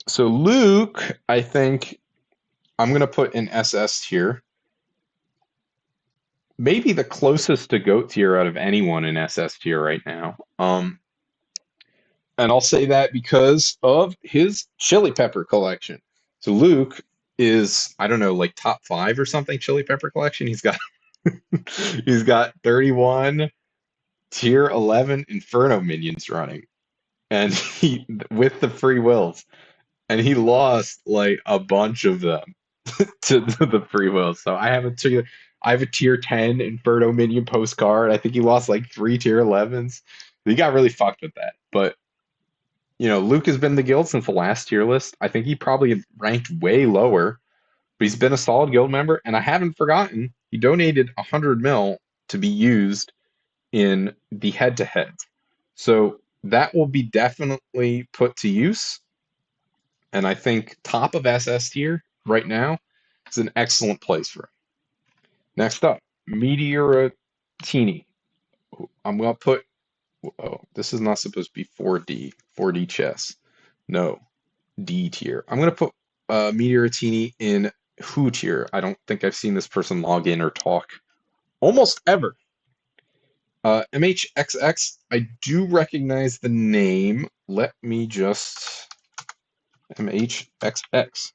So Luke, I think I'm gonna put in SS tier. Maybe the closest to GOAT tier out of anyone in SS tier right now. And I'll say that because of his chili pepper collection. So Luke is, I don't know, like top five or something chili pepper collection. He's got 31 tier 11 Inferno minions running. And he with the free wills. And he lost like a bunch of them to the free wills. So I have a tier 10 Inferno minion postcard. I think he lost like three tier 11s. He got really fucked with that. But Luke has been in the guild since the last tier list. I think he probably ranked way lower, but he's been a solid guild member, and I haven't forgotten he donated 100 mil to be used in the head-to-head. So that will be definitely put to use, and I think top of SS tier right now is an excellent place for him. Next up, Meteoratini. I'm gonna put. Oh, this is not supposed to be 4D. 4D chess. No. D tier. I'm gonna put Meteoratini in Who tier. I don't think I've seen this person log in or talk almost ever. MHXX, I do recognize the name. Let me just MHXX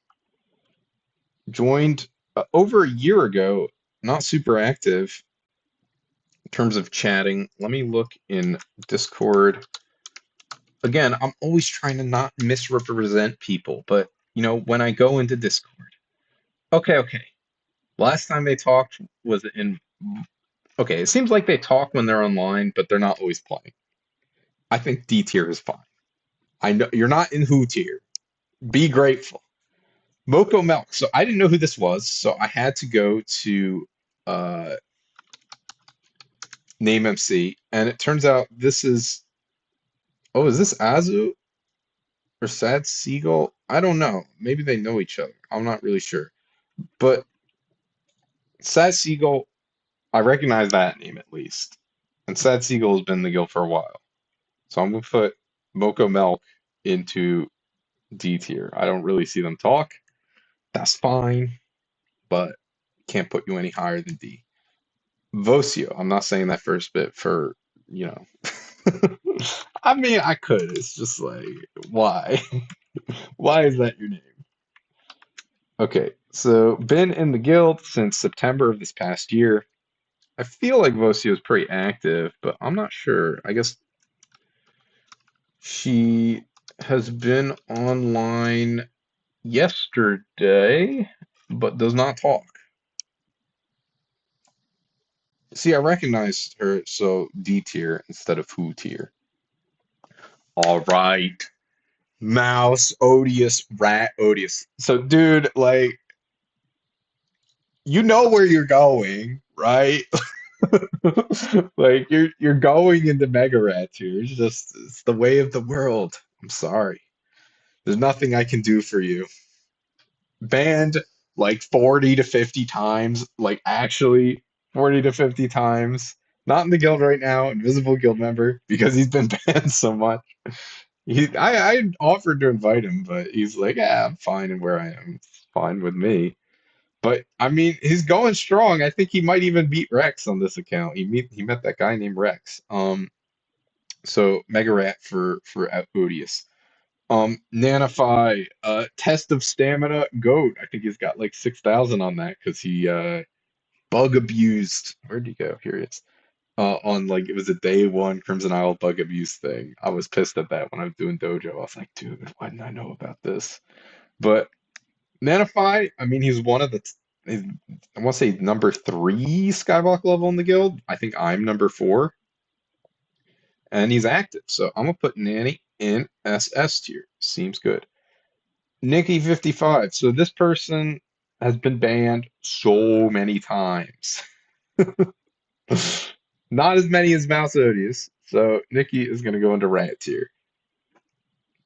joined over a year ago. Not super active in terms of chatting. Let me look in Discord. Again, I'm always trying to not misrepresent people, but when I go into Discord, okay. Last time they talked was in. Okay, it seems like they talk when they're online, but they're not always playing. I think D tier is fine. I know you're not in Who tier. Be grateful. Moko Milk. So I didn't know who this was, so I had to go to uh, Name MC, and it turns out this is. Oh, is this Azu or Sad Seagull? I don't know. Maybe they know each other. I'm not really sure. But Sad Seagull, I recognize that name at least. And Sad Seagull has been in the guild for a while. So I'm gonna put Moko Milk into D tier. I don't really see them talk. That's fine, but can't put you any higher than D. Vosio, I'm not saying that first bit for, you know. I mean, I could. It's just like, why? Why is that your name? Okay, so been in the guild since September of this past year. I feel like Vocio is pretty active, but I'm not sure. I guess she has been online yesterday, but does not talk. See, I recognized her, so D tier instead of who tier. All right. Mouse, odious, rat, odious. So, dude, like, you know where you're going, right? Like, you're going into Mega Rat here. It's the way of the world. I'm sorry. There's nothing I can do for you. Banned like 40 to 50 times, like actually 40 to 50 times. Not in the guild right now, invisible guild member, because he's been banned so much. I offered to invite him, but he's like, yeah, I'm fine and where I am. It's fine with me. But I mean, he's going strong. I think he might even beat Rex on this account. He met that guy named Rex. So Mega Rat for Odious. Nanify, test of stamina, goat. I think he's got like 6,000 on that because he bug abused. Where'd he go? Here he is. On like it was a day one Crimson Isle bug abuse thing. I was pissed at that when I was doing dojo. I was like, dude, why didn't I know about this? But Nanify, I mean, he's one of the I want to say number three Skywalk level in the guild. I think I'm number four, and he's active. So I'm gonna put Nanny in SS tier. Seems good. Nikki 55. So this person has been banned so many times. Not as many as Mouse Odious. So Nikki is gonna go into rat tier.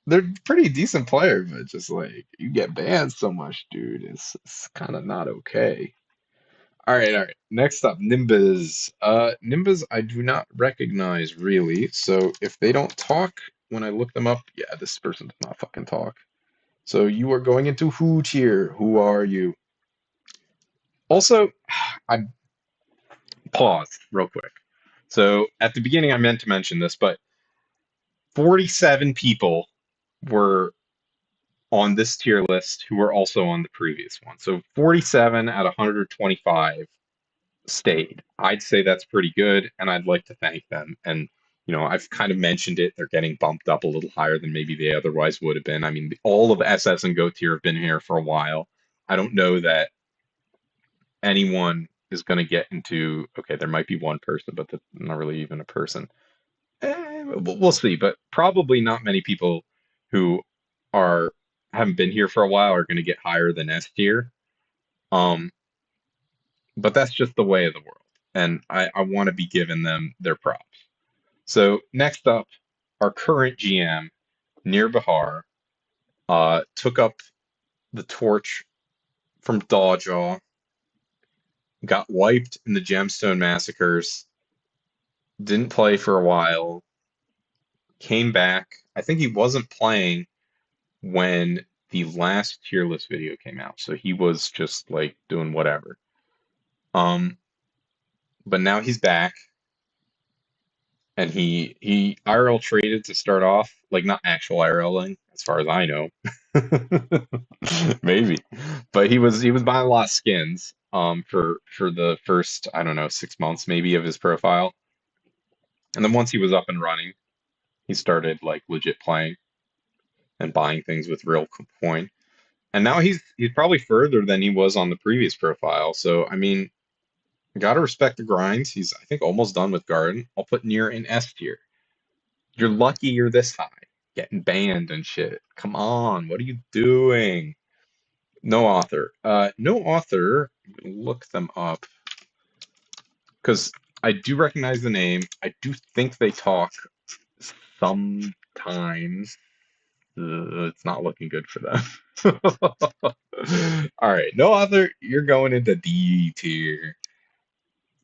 They're pretty decent player, but just like you get banned so much, dude. It's kind of not okay. All right. Next up, Nimbus. Nimbus I do not recognize really. So if they don't talk when I look them up, yeah, this person does not fucking talk. So you are going into who tier? Who are you? Also, I paused real quick. So at the beginning, I meant to mention this, but 47 people were on this tier list who were also on the previous one. So 47 out of 125 stayed. I'd say that's pretty good, and I'd like to thank them. And I've kind of mentioned it. They're getting bumped up a little higher than maybe they otherwise would have been. I mean, all of SS and Go tier have been here for a while. I don't know that anyone is going to get into. Okay, there might be one person, but that's not really even a person. We'll see, but probably not many people who are haven't been here for a while are going to get higher than S tier. Um, but that's just the way of the world, and I want to be giving them their props. So next up, our current GM, Nir Bahar, took up the torch from Dawjaw, got wiped in the Gemstone massacres, didn't play for a while, came back. I think he wasn't playing when the last tier list video came out, so he was just like doing whatever. Um, but now he's back, and he IRL traded to start off, like not actual IRLing, as far as I know. Maybe, but he was buying a lot of skins for the first I don't know 6 months maybe of his profile, and then once he was up and running, he started like legit playing and buying things with real coin. And now he's probably further than he was on the previous profile. So I mean, gotta respect the grinds. He's I think almost done with Garden. I'll put near in S tier. You're lucky you're this high, getting banned and shit. Come on, what are you doing? No author. No author. Look them up because I do recognize the name. I do think they talk sometimes. It's not looking good for them. All right, no author. You're going into D tier.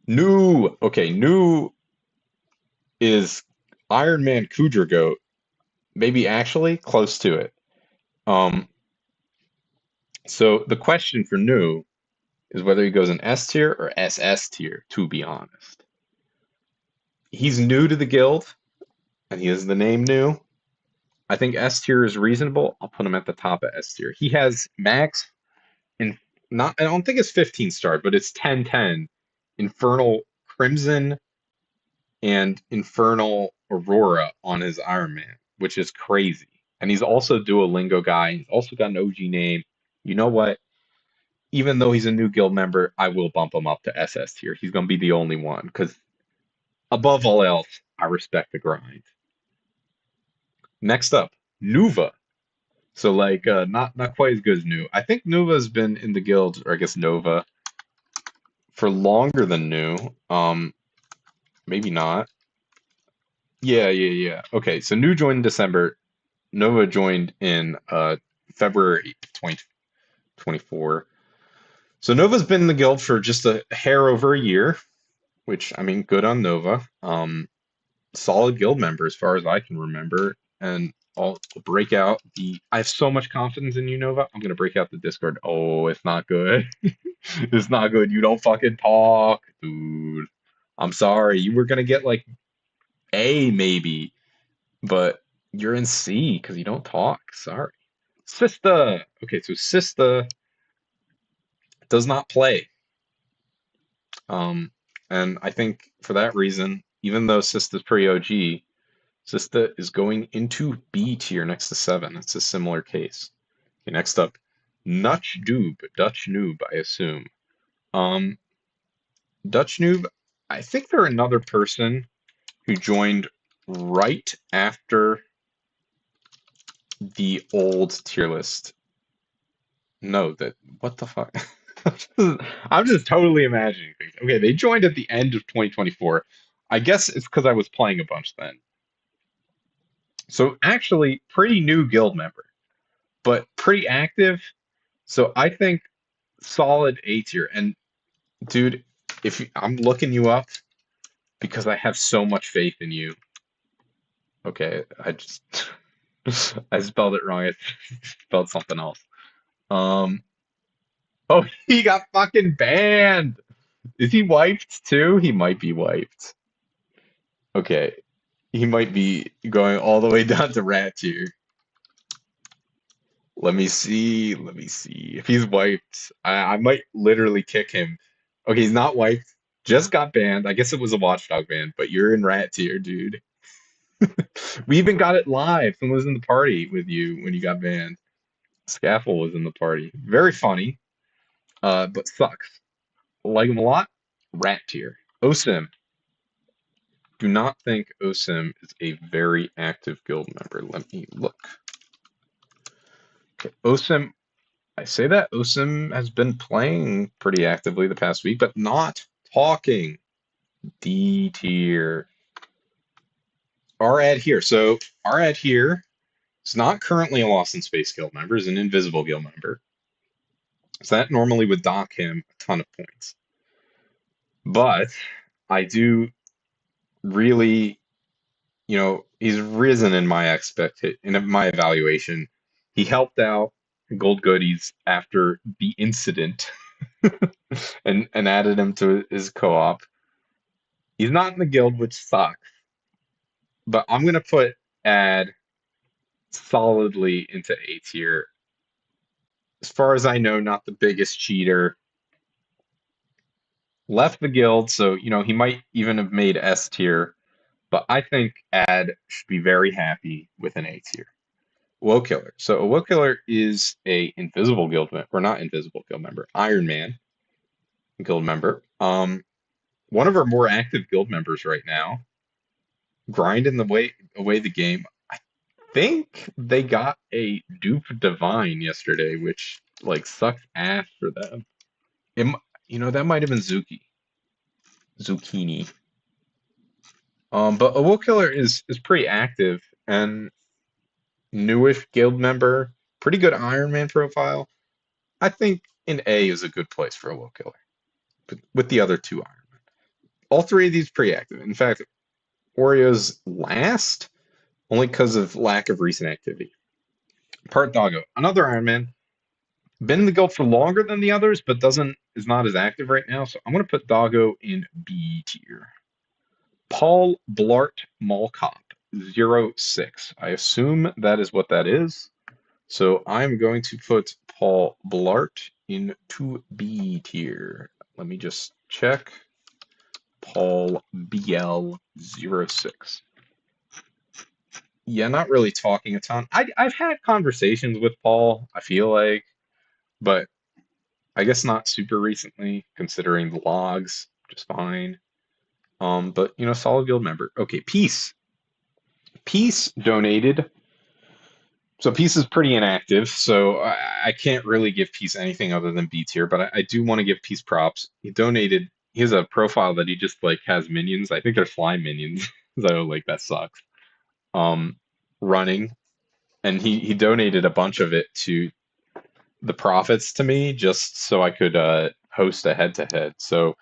New. Okay, new is Iron Man Kudra Goat. Maybe actually close to it. Um. So the question for new is whether he goes in S tier or SS tier. To be honest, he's new to the guild, and he has the name new. I think S tier is reasonable. I'll put him at the top of S tier. He has max in not I don't think it's 15 star, but it's 10/10 Infernal Crimson and Infernal Aurora on his Iron Man, which is crazy. And he's also Duolingo guy. He's also got an OG name. You know what? Even though he's a new guild member, I will bump him up to SS tier. He's gonna be the only one because above all else, I respect the grind. Next up, Nuva. So like not quite as good as Nu. I think Nuva's been in the guild, or I guess Nova, for longer than Nu. Maybe not. Yeah. Okay, so Nu joined in December. Nova joined in February 2024. So Nova's been in the guild for just a hair over a year, which I mean, good on Nova. Solid guild member as far as I can remember. And I'll break out the. I have so much confidence in you, Nova. I'm gonna break out the Discord. Oh, it's not good. It's not good. You don't fucking talk, dude. I'm sorry. You were gonna get like A maybe, but you're in C because you don't talk. Sorry. Sista. Okay, so Sista does not play. Um, and I think for that reason, even though Sista's pretty OG, Sista is going into B tier next to 7. It's a similar case. Okay, next up, Nutch Doob, Dutch Noob, I assume. Um, Dutch Noob, I think they're another person who joined right after the old tier list. No, that what the fuck? I'm just totally imagining things. Okay, they joined at the end of 2024. I guess it's because I was playing a bunch then. So actually, pretty new guild member, but pretty active. So I think solid A tier. And dude, if I'm looking you up because I have so much faith in you. Okay, I just I spelled it wrong. I spelled something else. Um, oh, he got fucking banned. Is he wiped too? He might be wiped. Okay, he might be going all the way down to rat tier. Let me see. Let me see. If he's wiped, I might literally kick him. Okay, he's not wiped. Just got banned. I guess it was a watchdog ban, but you're in rat tier, dude. We even got it live. Someone was in the party with you when you got banned. Scaffold was in the party. Very funny, but sucks. Like him a lot. Rat tier. OSIM. Do not think OSIM is a very active guild member. Let me look. Okay, OSIM, I say that OSIM has been playing pretty actively the past week, but not talking. D tier. Our ad here. So our ad here is not currently a Lost in Space guild member, is an invisible guild member. So that normally would dock him a ton of points. But I do really, he's risen in in my evaluation. He helped out Gold Goodies after the incident and added him to his co-op. He's not in the guild, which sucks, but I'm gonna put ad solidly into A tier. As far as I know, not the biggest cheater. Left the guild, so he might even have made S tier, but I think ad should be very happy with an A tier. Woe Killer. So a Woe Killer is a invisible guild member, or not invisible guild member, Iron Man guild member. One of our more active guild members right now, grinding the way away the game. I think they got a dupe divine yesterday, which like sucks ass for them. That might have been Zucchini. But a Woe Killer is pretty active and newish guild member, pretty good Iron Man profile. I think an A is a good place for a Woe Killer, but with the other two Iron Man. All three of these pretty active. In fact, Oreo's last only because of lack of recent activity. Part Doggo, another Iron Man, been in the guild for longer than the others, but is not as active right now. So I'm gonna put Doggo in B tier. Paul Blart Mallcop. Blart06. I assume that is what that is. So I'm going to put Paul Blart into B tier. Let me just check. Paul BL06. Yeah, not really talking a ton. I've had conversations with Paul, I feel like, but I guess not super recently, considering the logs, just fine. But solid guild member. Okay, Peace. Peace donated. So Peace is pretty inactive, so I can't really give Peace anything other than B tier, but I do want to give Peace props. He donated. He has a profile that he just like has minions. I think they're slime minions. So like that sucks. Um, Running, and he donated a bunch of it to the profits to me just so I could host a head to head. So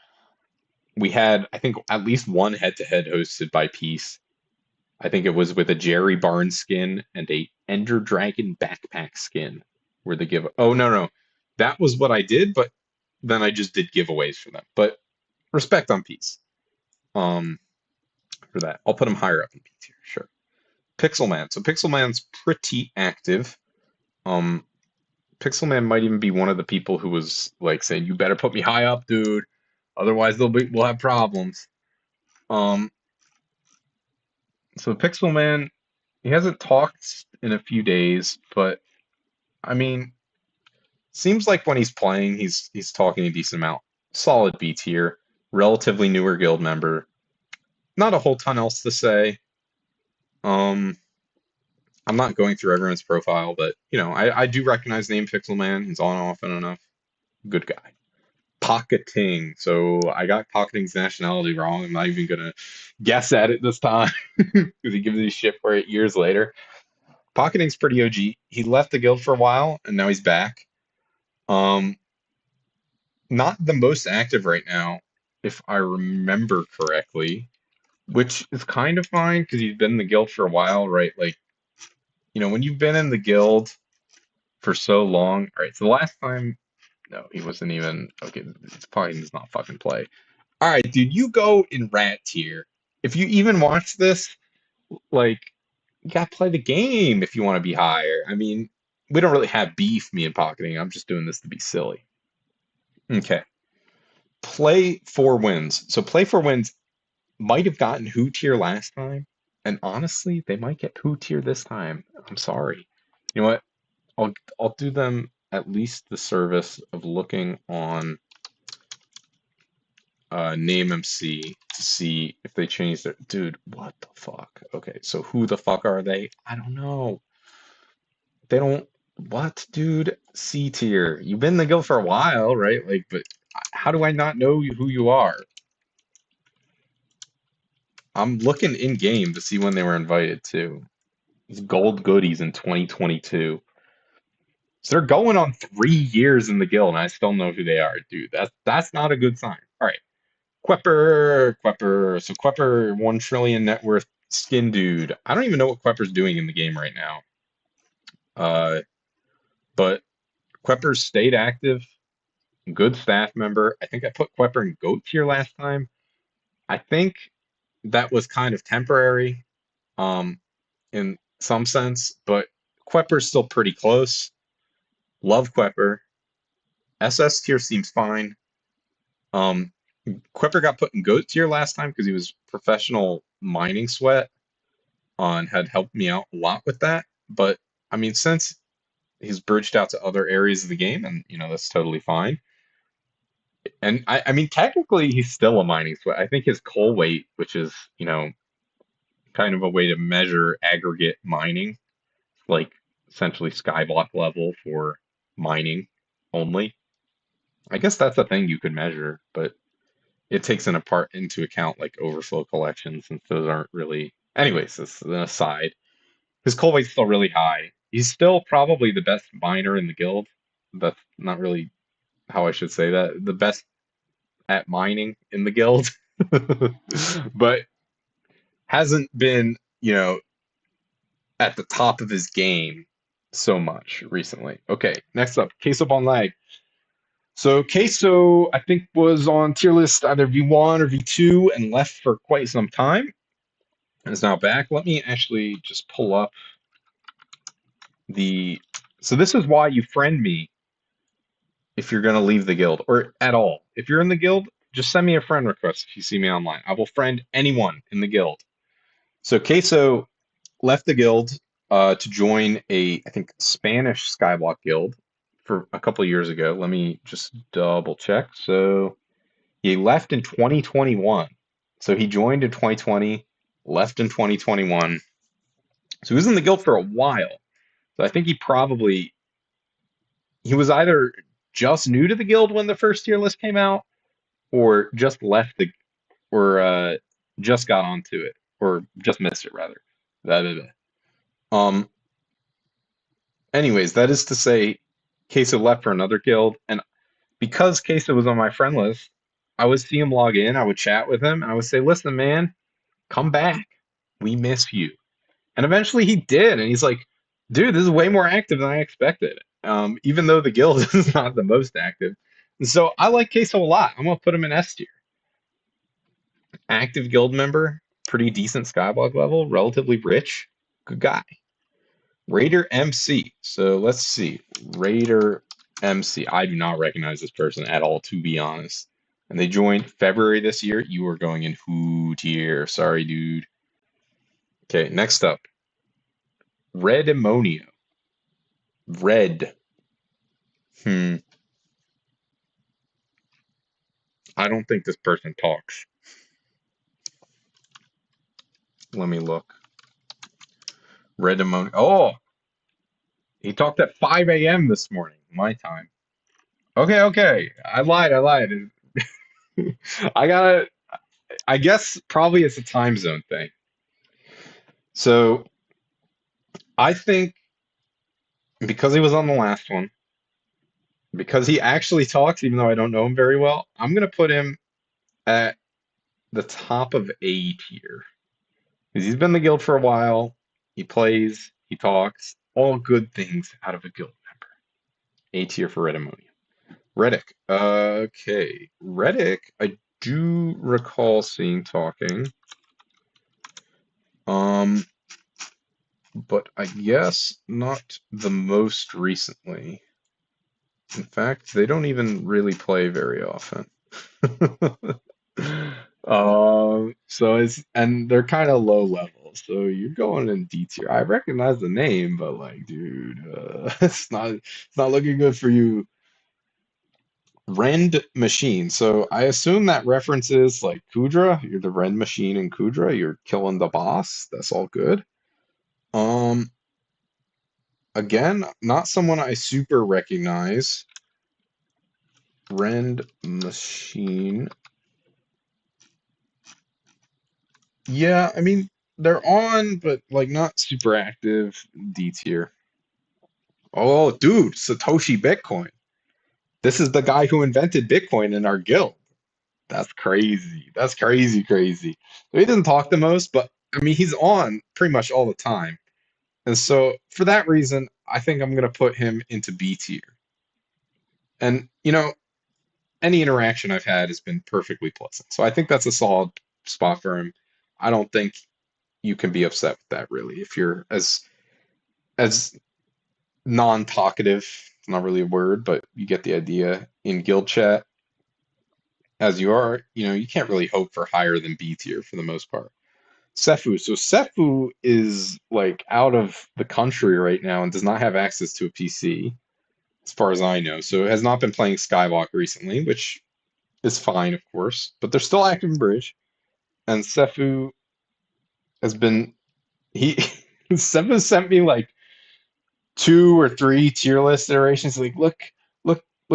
we had, I think, at least one head to head hosted by Peace. I think it was with a Jerry Barnes skin and a Ender Dragon backpack skin. Where they give, oh no, that was what I did, but then I just did giveaways for them. But respect on Peace. Um, for that, I'll put him higher up in P tier, sure. Pixelman. So Pixelman's pretty active. Um, Pixelman might even be one of the people who was like saying, "You better put me high up, dude, otherwise we'll have problems." Um, so Pixelman, he hasn't talked in a few days, but I mean, seems like when he's playing, he's talking a decent amount. Solid B tier, relatively newer guild member. Not a whole ton else to say. Um, I'm not going through everyone's profile, but I do recognize the name Pixelman. He's on often enough. Good guy. Pocketing. So I got Pocketing's nationality wrong. I'm not even gonna guess at it this time because he gives me shit for it years later. Pocketing's pretty OG. He left the guild for a while and now he's back. Um, Not the most active right now, if I remember correctly, which is kind of fine because he's been in the guild for a while, right? Like, when you've been in the guild for so long, all right? So the last time, no, he wasn't even okay. It's probably does not fucking play. All right, dude, you go in rat tier. If you even watch this, like, you gotta play the game if you want to be higher. I mean, we don't really have beef, me and Pocketing. I'm just doing this to be silly. Okay. Play four wins. So play four wins might have gotten who tier last time, and honestly, they might get who tier this time. I'm sorry. You know what? I'll do them at least the service of looking on name MC to see if they changed their dude. What the fuck? Okay, so who the fuck are they? I don't know. They don't. What, dude? C tier. You've been in the guild for a while, right? Like, but how do I not know who you are? I'm looking in game to see when they were invited to. These gold goodies in 2022. So they're going on 3 years in the guild, and I still know who they are, dude. That's not a good sign. All right. Quepper. So Quepper, 1 trillion net worth skin dude. I don't even know what Quepper's doing in the game right now. But Quepper's stayed active, good staff member. I think I put Quepper in GOAT tier last time. I think that was kind of temporary, um, in some sense, but Quepper's still pretty close. Love Quepper. SS tier seems fine. Um, Quepper got put in GOAT tier last time because he was professional mining sweat and had helped me out a lot with that. But I mean, since he's bridged out to other areas of the game, and that's totally fine. And I mean, technically, he's still a mining sweat. I think his coal weight, which is kind of a way to measure aggregate mining, like essentially skyblock level for mining only. I guess that's a thing you could measure, but it takes into account like overflow collections, since those aren't really. Anyways, this is an aside. His coal weight's still really high. He's still probably the best miner in the guild. That's not really how I should say that. The best at mining in the guild, but hasn't been, at the top of his game so much recently. Okay, next up, Queso Bon Lag. So Queso, I think, was on tier list either V1 or V2 and left for quite some time. is now back. Let me actually just pull up the. So this is why you friend me if you're going to leave the guild or at all. If you're in the guild, just send me a friend request if you see me online. I will friend anyone in the guild. So Queso left the guild to join I think, Spanish Skyblock guild for a couple of years ago. Let me just double check. So he left in 2021. So he joined in 2020, left in 2021. So he was in the guild for a while. So I think he was either just new to the guild when the first tier list came out, or just left the or just got onto it, or just missed it rather. Blah, blah, blah. Anyways, that is to say, Queso left for another guild, and because Queso was on my friend list, I would see him log in, I would chat with him, and I would say, "Listen, man, come back. We miss you." And eventually he did, and he's like, "Dude, this is way more active than I expected." Even though the guild is not the most active. And so I like Queso a lot. I'm gonna put him in S tier. Active guild member, pretty decent skyblock level, relatively rich, good guy. Raider MC. So let's see. Raider MC. I do not recognize this person at all, to be honest. And they joined February this year. You are going in who tier? Sorry, dude. Okay, next up. Red Ammonia. Red. Hmm. I don't think this person talks. Let me look. Red Ammonia. Oh, he talked at 5 a.m. this morning, my time. Okay, okay. I lied. I lied. I gotta. I guess probably it's a time zone thing. So I think because he was on the last one, because he actually talks, even though I don't know him very well, I'm gonna put him at the top of A tier. Because he's been in the guild for a while. He plays. He talks. All good things out of a guild member. A tier for Red Ammonia. Reddick. Okay. Reddick, I do recall seeing talking. Um, but I guess not the most recently. In fact, they don't even really play very often. So and they're kind of low level, so you're going in D tier. I recognize the name, but like, dude, it's not looking good for you. Rend machine. So I assume that references like Kudra. You're the Rend machine in Kudra. You're killing the boss. That's all good. Um, Again, not someone I super recognize. Rend machine. Yeah, I mean they're on, but like not super active. D tier. Oh, dude, Satoshi Bitcoin. This is the guy who invented Bitcoin in our guild. That's crazy. That's crazy, crazy. So he doesn't talk the most, but I mean, he's on pretty much all the time. And so for that reason, I think I'm going to put him into B tier. And, any interaction I've had has been perfectly pleasant. So I think that's a solid spot for him. I don't think you can be upset with that really. If you're as non-talkative, it's not really a word, but you get the idea in guild chat as you are, you can't really hope for higher than B tier for the most part. Sefu. So Sefu is like out of the country right now and does not have access to a PC, as far as I know. So it has not been playing Skywalk recently, which is fine, of course. But they're still active in Bridge. And Sefu has been he Sefu sent me like two or three tier list iterations. Like, look,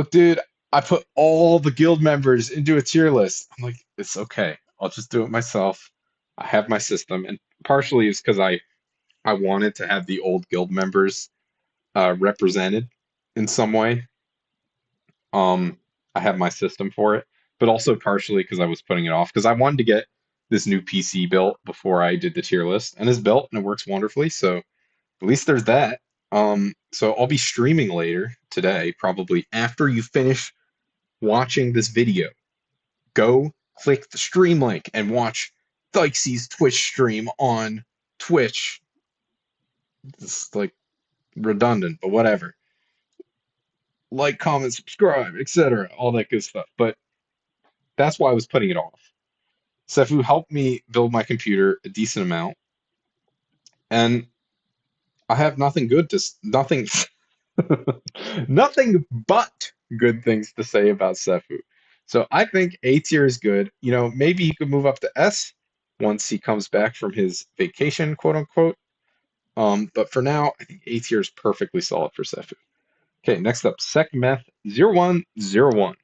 dude, I put all the guild members into a tier list. I'm like, it's okay. I'll just do it myself. I have my system, and partially it's because I wanted to have the old guild members represented in some way. Um, I have my system for it, but also partially because I was putting it off because I wanted to get this new PC built before I did the tier list, and it's built and it works wonderfully. So at least there's that. So I'll be streaming later today, probably after you finish watching this video. Go click the stream link and watch Thyxes Twitch stream on Twitch. It's like redundant, but whatever. Like, comment, subscribe, etc. All that good stuff. But that's why I was putting it off. Sefu helped me build my computer a decent amount, and I have nothing good to nothing nothing but good things to say about Sefu. So I think A tier is good. Maybe he could move up to S once he comes back from his vacation, quote unquote. But for now, I think A tier is perfectly solid for Sefu. Okay, next up, SecMeth0101.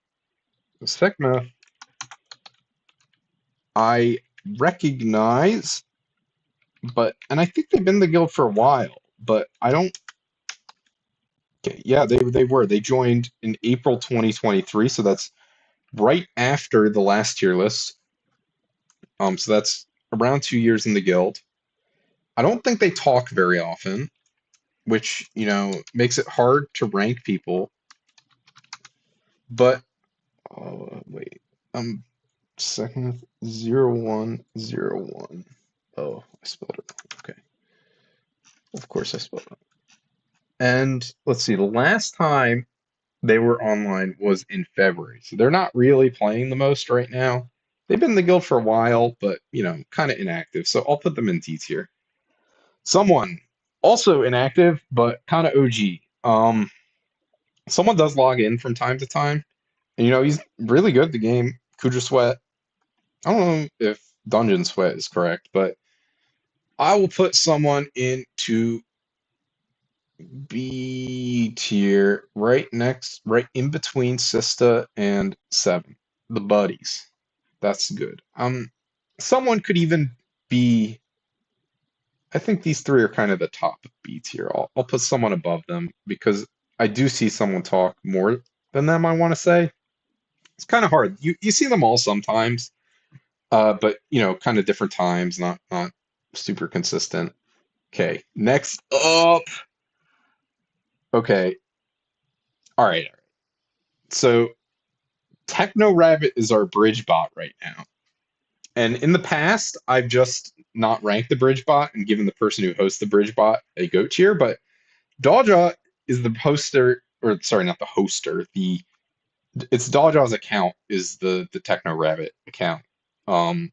SecMeth, I recognize, and I think they've been in the guild for a while, but I don't. Okay, yeah, they were. They joined in April 2023, so that's right after the last tier list. So that's around 2 years in the guild. I don't think they talk very often, which, makes it hard to rank people. But wait, second 0101. Oh, I spelled it wrong. Okay. Of course I spelled it. And let's see, the last time they were online was in February. So they're not really playing the most right now. They've been in the guild for a while, but kind of inactive. So I'll put them in D tier. Someone also inactive, but kind of OG. Someone does log in from time to time, and he's really good at the game. Kudra Sweat. I don't know if Dungeon Sweat is correct, but I will put someone into B tier, right in between Sista and Seven, the buddies. That's good. Someone could even be. I think these three are kind of the top of B tier. I'll put someone above them because I do see someone talk more than them, I want to say. It's kind of hard. You see them all sometimes, but kind of different times, not super consistent. Okay, next up. Okay, all right. So Techno Rabbit is our bridge bot right now. And in the past, I've just not ranked the bridge bot and given the person who hosts the bridge bot a goat tier, but Dawja is the hoster, or sorry, not the hoster. It's Dawja's account is the Techno Rabbit account. And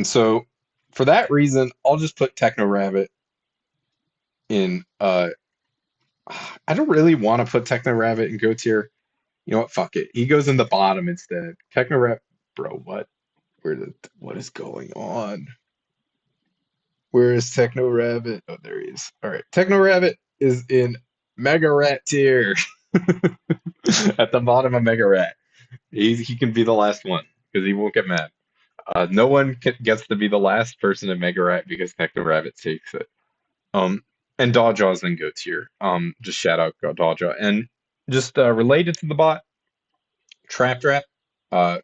so for that reason, I'll just put Techno Rabbit in. I don't really want to put Techno Rabbit in goat tier. You know what? Fuck it. He goes in the bottom instead. Techno Rabbit, bro. What? What is going on? Where is Techno Rabbit? Oh, there he is. All right. Techno Rabbit is in Mega Rat tier at the bottom of Mega Rat. He can be the last one because he won't get mad. No one gets to be the last person in Mega Rat because Techno Rabbit takes it. And Dawjaw's in go tier. Just shout out Dawjaw. And just related to the bot, Trap,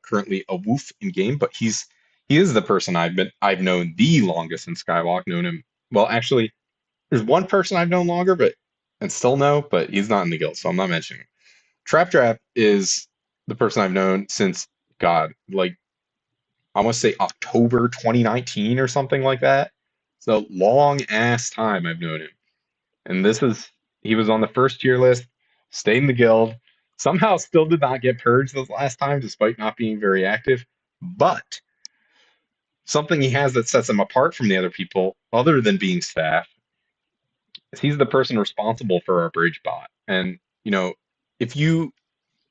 currently a woof in game, but he is the person I've known the longest in Skywalk. Known him well. Actually, there's one person I've known longer, and still know, but he's not in the guild, so I'm not mentioning him. Trap is the person I've known since God, like I want to say October 2019 or something like that. So long ass time I've known him, and he was on the first tier list, stayed in the guild, somehow still did not get purged this last time despite not being very active. But something he has that sets him apart from the other people, other than being staff, is he's the person responsible for our bridge bot. And if you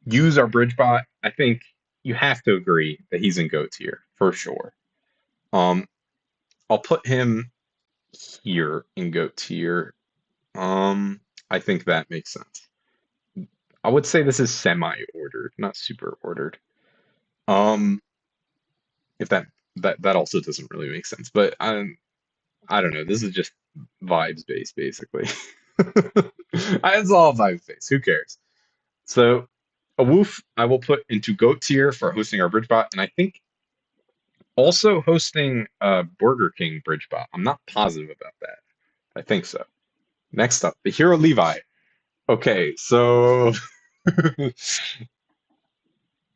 use our bridge bot, I think you have to agree that he's in GOAT tier for sure. I'll put him here in GOAT tier. I think that makes sense. I would say this is semi-ordered, not super ordered. If that also doesn't really make sense, but I don't know. This is just vibes based, basically. It's all vibes based. Who cares? So a woof I will put into GOAT tier for hosting our bridge bot, and I think also hosting Burger King bridge bot. I'm not positive about that. I think so. Next up, the Hero Levi. Okay, so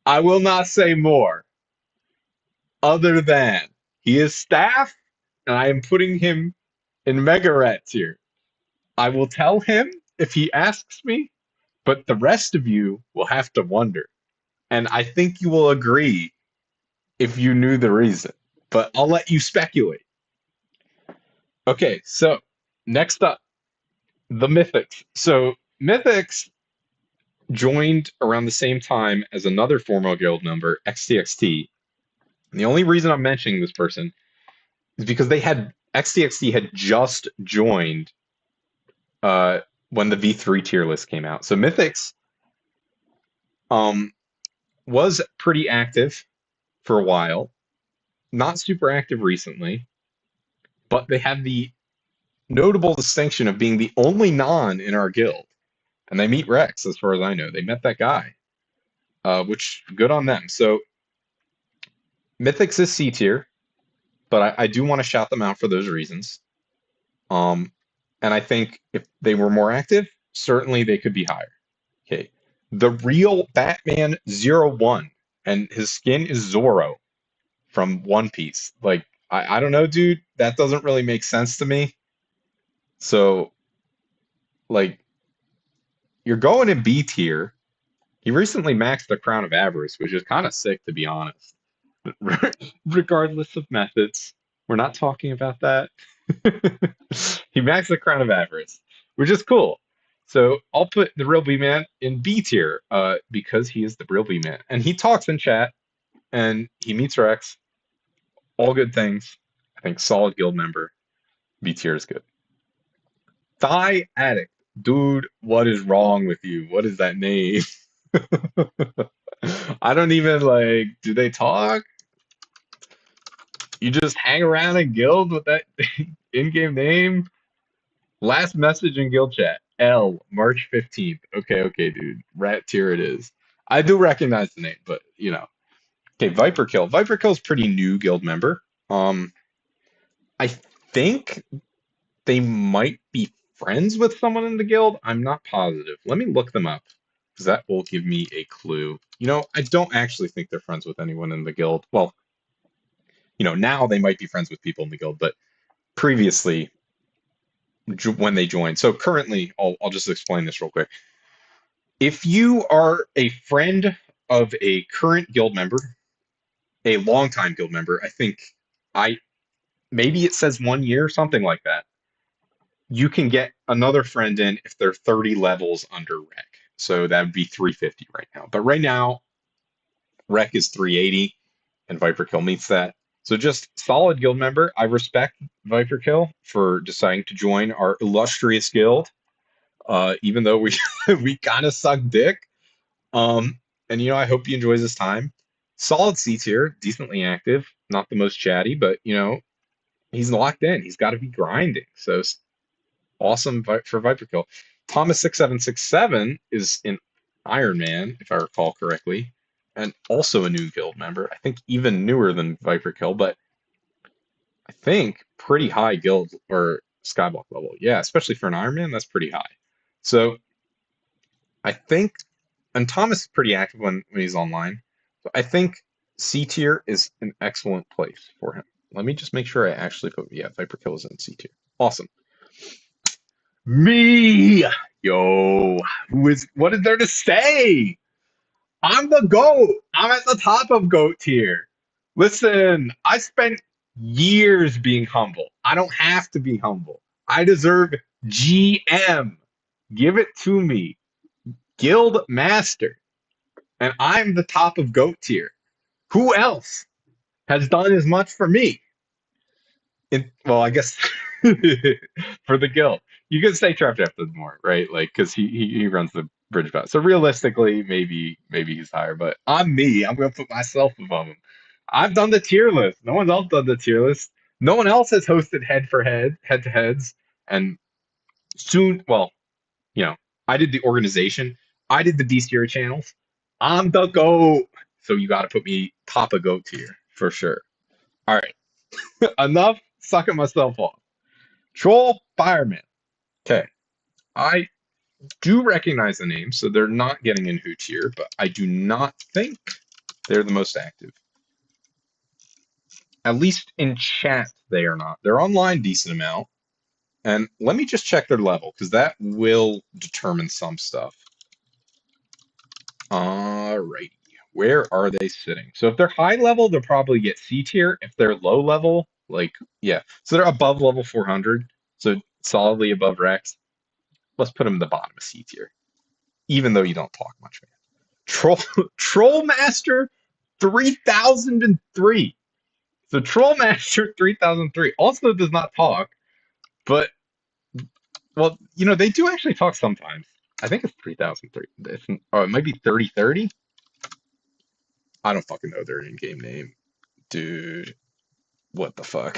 I will not say more other than He is staff, and I am putting him in Mega Rat tier. I will tell him if he asks me, but the rest of you will have to wonder. And I think you will agree if you knew the reason. But I'll let you speculate. Okay, so next up, the Mythics. So Mythics joined around the same time as another former guild member, XTXT. And the only reason I'm mentioning this person is because they had XTXT had just joined uh, when the V3 tier list came out. So Mythics um, was pretty active for a while, not super active recently, but they had the notable distinction of being the only non in our guild. And they meet Rex, as far as I know. They met that guy, which good on them. So Mythics is C tier, but I do want to shout them out for those reasons. Um, and I think if they were more active, certainly they could be higher. Okay. The real Batman 01, and his skin is Zorro from One Piece. Like, I don't know, dude. That doesn't really make sense to me. So, like, you're going in B tier. He recently maxed the Crown of Avarice, which is kind of sick, to be honest. Regardless of methods, we're not talking about that. He maxed the Crown of Avarice, which is cool. So I'll put the real B man in B tier, because he is the real B man, and he talks in chat, and he meets Rex. All good things. I think solid guild member. B tier is good. Thigh Addict, dude. What is wrong with you? What is that name? I don't even like. Do they talk? You just hang around in guild with that in-game name? Last message in guild chat. L, March 15th. Okay, dude. Rat tier it is. I do recognize the name, but you know. Okay, Viper Kill. Viper Kill's pretty new guild member. I think they might be friends with someone in the guild. I'm not positive. Let me look them up, because that will give me a clue. You know, I don't actually think they're friends with anyone in the guild. Well, you know, now they might be friends with people in the guild, but previously when they joined. So currently, I'll just explain this real quick. If you are a friend of a current guild member, a longtime guild member, I think I maybe it says 1 year, something like that. You can get another friend in if they're 30 levels under rec. So that would be 350 right now. But right now, rec is 380, and Viper Kill meets that. So just solid guild member. I respect Viper Kill for deciding to join our illustrious guild, even though we we kind of suck dick. And you know, I hope he enjoys his time. Solid C tier, decently active, not the most chatty, but you know, he's locked in. He's got to be grinding. So awesome for Viper Kill. Thomas6767 is in Iron Man, if I recall correctly, and also a new guild member. I think even newer than Viper Kill, but I think pretty high guild or skyblock level. Yeah, especially for an Iron Man, that's pretty high. So I think, and Thomas is pretty active when he's online. So I think C tier is an excellent place for him. Let me just make sure I actually put, yeah, Viper Kill is in C tier. Awesome. Me, yo, what is there to say? I'm the GOAT. I'm at the top of GOAT tier. Listen, I spent years being humble. I don't have to be humble. I deserve GM. Give it to me. Guild Master. And I'm the top of GOAT tier. Who else has done as much for me? Well, I guess for the guild. You could say Trap Jeff does more, right? Like, because he runs the bridge path. So realistically, maybe he's higher, but I'm me. I'm gonna put myself above him. I've done the tier list. No one else done the tier list. No one else has hosted head to heads, and soon. Well, you know, I did the organization. I did the D tier channels. I'm the GOAT. So you got to put me top of GOAT tier for sure. All right, enough sucking myself off. Troll Fireman. Okay. I do recognize the name, so they're not getting in who tier, but I do not think they're the most active. At least in chat, they are not. They're online decent amount. And let me just check their level, because that will determine some stuff. Alrighty. Where are they sitting? So if they're high level, they'll probably get C tier. If they're low level, like, yeah. So they're above level 400. So solidly above Rex. Let's put them in the bottom of C tier. Even though you don't talk much, man. Troll Trollmaster 3003. So Trollmaster 3003 also does not talk, but well, they do actually talk sometimes. I think it's 3003. Oh, it might be 3030. I don't fucking know their in-game name. Dude, what the fuck?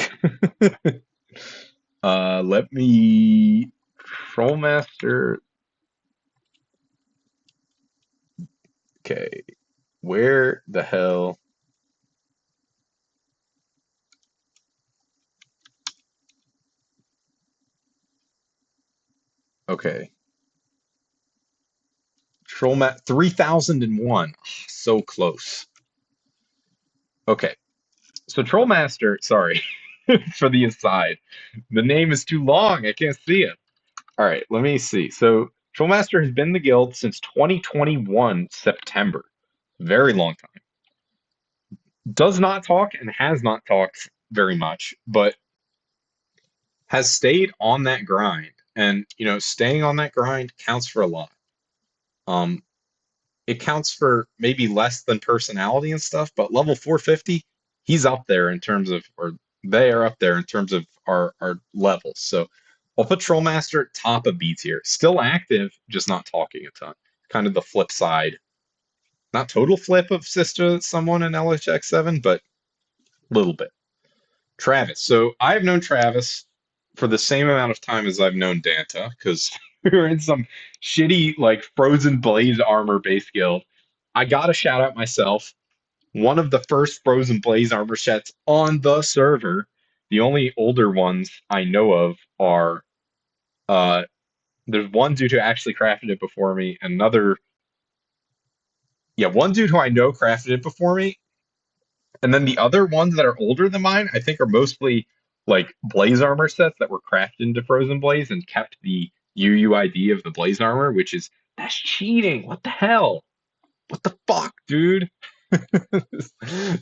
Let me Trollmaster. Okay, where the hell? Okay, Trollmat 3001. So close. Okay, so Trollmaster. Sorry for the aside. The name is too long. I can't see it. All right, let me see. So Trollmaster has been in the guild since 2021 September. Very long time. Does not talk and has not talked very much, but has stayed on that grind. And staying on that grind counts for a lot. Um, it counts for maybe less than personality and stuff, but level 450, he's up there in terms of, or they are up there in terms of our levels. So I'll put Trollmaster top of B tier. Still active, just not talking a ton. Kind of the flip side. Not total flip of Sister someone in LHX7, but a little bit. Travis. So I've known Travis for the same amount of time as I've known Danta, because we were in some shitty, like, Frozen Blaze armor base guild. I gotta shout out myself. One of the first Frozen Blaze armor sets on the server. The only older ones I know of are uh there's one dude who actually crafted it before me, another one dude who I know crafted it before me, and then the other ones that are older than mine, I think, are mostly like Blaze armor sets that were crafted into Frozen Blaze and kept the UUID of the Blaze armor, which is that's cheating. What the hell? What the fuck, dude?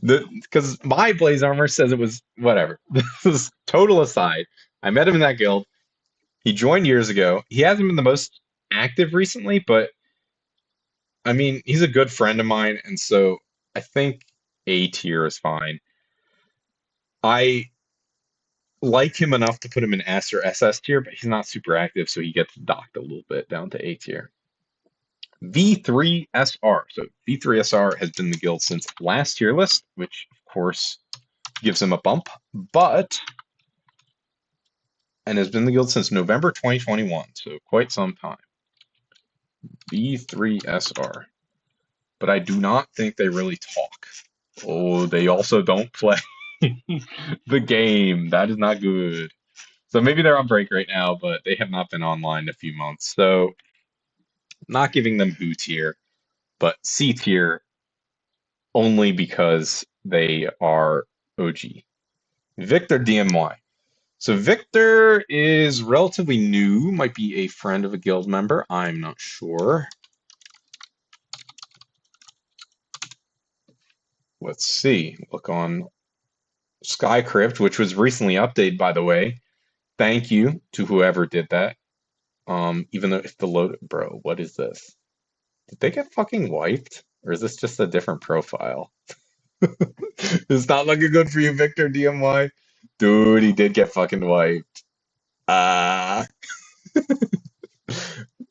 Because my Blaze armor says it was whatever. This is total aside. I met him in that guild. He joined years ago. He hasn't been the most active recently, but I mean, he's a good friend of mine, and so I think A tier is fine. I like him enough to put him in S or SS tier, but he's not super active, so he gets docked a little bit down to A tier. V3SR. So V3SR has been in the guild since last tier list, which of course gives him a bump, and has been in the guild since November 2021, so quite some time. V3SR. But I do not think they really talk. Oh, they also don't play the game. That is not good. So maybe they're on break right now, but they have not been online in a few months. So not giving them Who tier, but C tier only because they are OG. Victor DMY. So Victor is relatively new, might be a friend of a guild member. I'm not sure. Let's see. Look on Skycrypt, which was recently updated, by the way. Thank you to whoever did that. Even though if the load, bro, what is this? Did they get fucking wiped? Or is this just a different profile? It's not looking good for you, Victor DMY. Dude, he did get fucking wiped. Ah,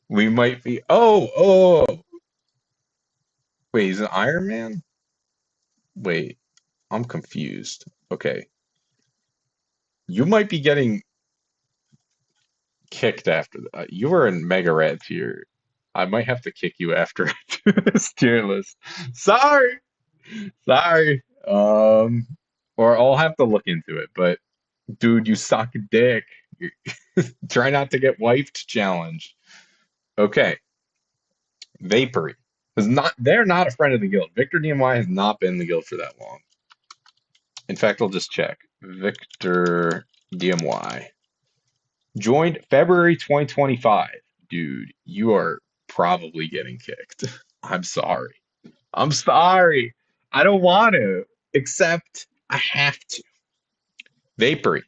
we might be. Oh. Wait, he's an Iron Man? Wait, I'm confused. Okay. You might be getting kicked after that. You were in Mega Red tier. I might have to kick you after this tier list. Sorry. Sorry. Or I'll have to look into it, but dude, you suck dick. Try not to get wiped challenge. Okay. Vapory. They're not a friend of the guild. Victor DMY has not been in the guild for that long. In fact, I'll just check. Victor DMY. Joined February 2025. Dude, you are probably getting kicked. I'm sorry. I'm sorry. I don't want to, except I have to. Vapory.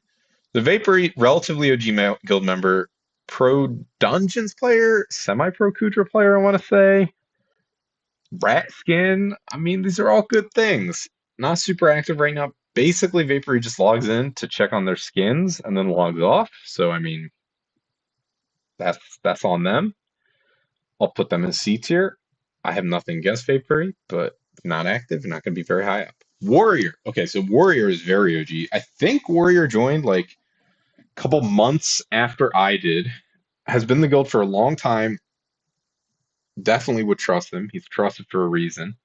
The Vapory, relatively OG guild member, pro dungeons player, semi pro Kudra player, I want to say. Rat skin. I mean, these are all good things. Not super active right now. Basically, Vapory just logs in to check on their skins and then logs off. So, I mean, that's on them. I'll put them in C tier. I have nothing against Vapory, but not active, not going to be very high up. Warrior. Okay, so Warrior is very OG. I think Warrior joined like a couple months after I did. Has been in the guild for a long time. Definitely would trust him. He's trusted for a reason.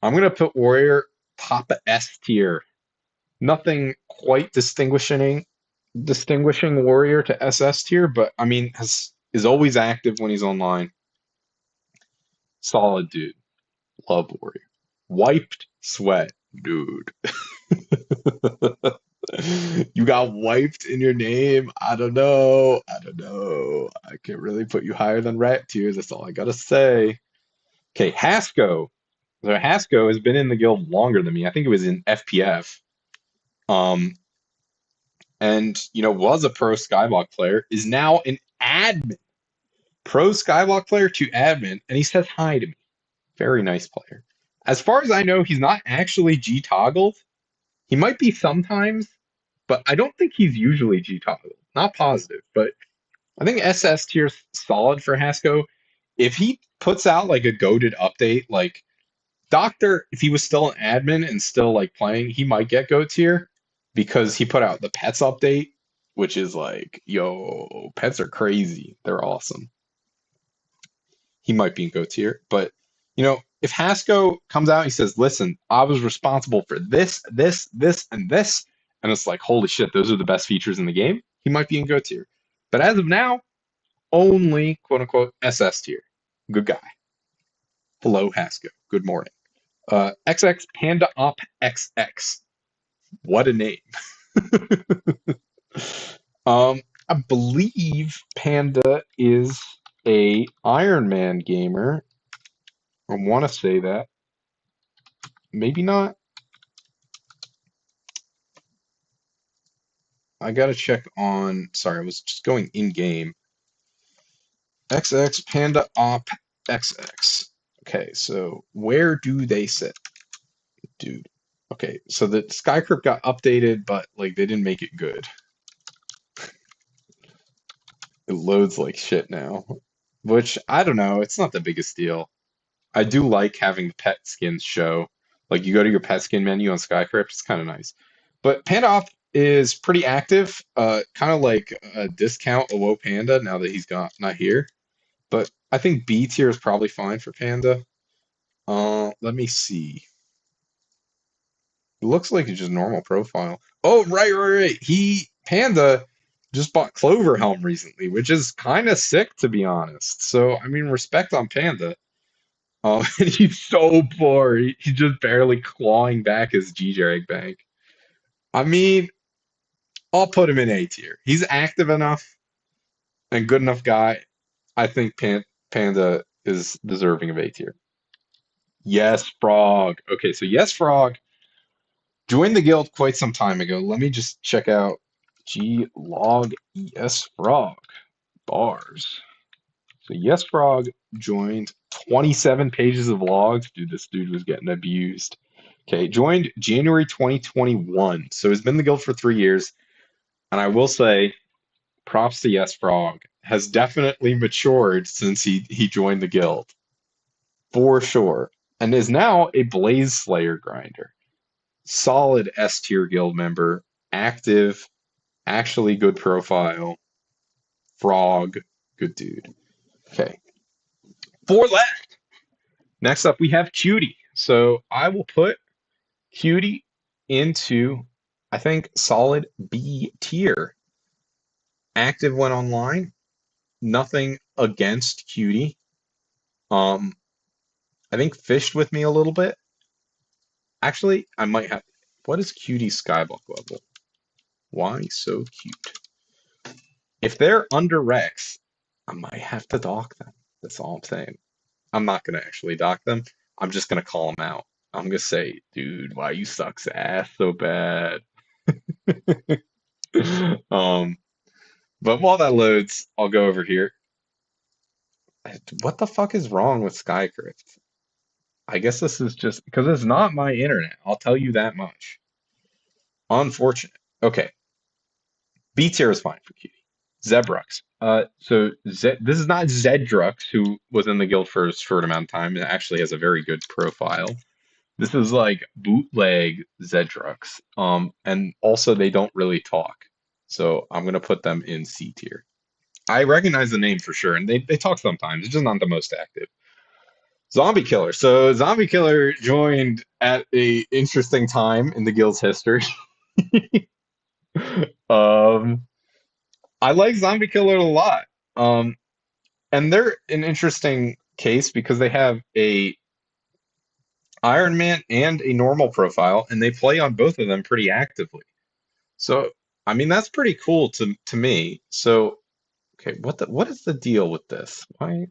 I'm going to put Warrior top S tier. Nothing quite distinguishing Warrior to SS tier, but I mean, is always active when he's online. Solid dude. Love Warrior. Wiped Sweat, dude. You got wiped in your name. I don't know. I don't know. I can't really put you higher than Rat tier. That's all I gotta say. Okay, Hasco. So Hasco has been in the guild longer than me. I think it was in FPF. Um, and was a pro Skyblock player, is now an admin. Pro Skyblock player to admin, and he says hi to me. Very nice player. As far as I know, he's not actually G toggled. He might be sometimes, but I don't think he's usually G toggled. Not positive, but I think SS tier's solid for Hasco. If he puts out like a goated update, like Doctor, if he was still an admin and still like playing, he might get GOAT tier because he put out the pets update, which is like, yo, pets are crazy. They're awesome. He might be in GOAT tier, but if Hasco comes out, he says, "Listen, I was responsible for this, this, this, and this," and it's like, holy shit, those are the best features in the game. He might be in GOAT tier, but as of now, only quote unquote SS tier. Good guy. Hello, Hasco. Good morning. XX Panda Op XX. What a name. I believe Panda is a Iron Man gamer. I want to say that. Maybe not. I gotta check on. Sorry, I was just going in game. XX Panda Op XX. Okay, so where do they sit? Dude. Okay, so the Skycrypt got updated, but like they didn't make it good. It loads like shit now. Which I don't know, it's not the biggest deal. I do like having the pet skins show. Like you go to your pet skin menu on Skycrypt, it's kind of nice. But Panda Op is pretty active, kind of like a discount Awo Panda now that he's not here. But I think B tier is probably fine for Panda. Let me see. It looks like it's just normal profile. Oh, right. Panda just bought Clover Helm recently, which is kind of sick to be honest. So I mean, respect on Panda. And he's so poor. He's just barely clawing back his G-Drag bank. I mean, I'll put him in A tier. He's active enough and good enough guy. I think Panda is deserving of A tier. Yes, Frog. Okay, so Yes, Frog joined the guild quite some time ago. Let me just check out G log Yes, Frog bars. So Yes, Frog joined 27 pages of logs. Dude, this dude was getting abused. Okay, joined January 2021. So he's been in the guild for 3 years. And I will say, props to Yes Frog. Has definitely matured since he joined the guild. For sure. And is now a Blaze Slayer grinder. Solid S tier guild member. Active. Actually good profile. Frog. Good dude. Okay. 4 left. Next up, we have Cutie. So I will put Cutie into, I think, solid B tier. Active when online. Nothing against Cutie. I think fished with me a little bit. Actually, I might have. What is Cutie Skybook level? Why so cute? If they're under Rex, I might have to dock them. That's all I'm saying. I'm not gonna actually dock them. I'm just gonna call them out. I'm gonna say, dude, why you sucks ass so bad? Um, but while that loads, I'll go over here. What the fuck is wrong with Skycrypt? I guess this is just because it's not my internet. I'll tell you that much. Unfortunate. Okay, B tier is fine for Cutie. Zebrux. This is not Zedrux, who was in the guild for a short amount of time and actually has a very good profile. This is like bootleg Zedrux. And also they don't really talk. So I'm gonna put them in C tier. I recognize the name for sure, and they talk sometimes. It's just not the most active. Zombie Killer. So Zombie Killer joined at a interesting time in the guild's history. Um, I like Zombie Killer a lot. Um, and they're an interesting case because they have a Iron Man and a normal profile, and they play on both of them pretty actively. So, I mean, that's pretty cool to me. So, okay, what is the deal with this? Why?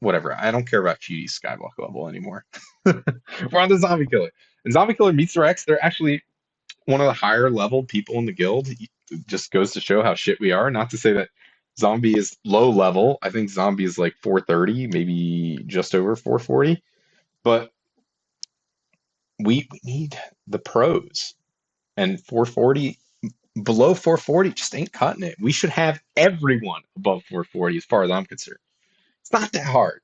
Whatever. I don't care about Cutie Skywalk level anymore. We're on the Zombie Killer. And Zombie Killer meets Rex. They're actually one of the higher level people in the guild. It just goes to show how shit we are. Not to say that Zombie is low level. I think Zombie is like 430, maybe just over 440. But we need the pros. And 440, below 440 just ain't cutting it. We should have everyone above 440 as far as I'm concerned. It's not that hard.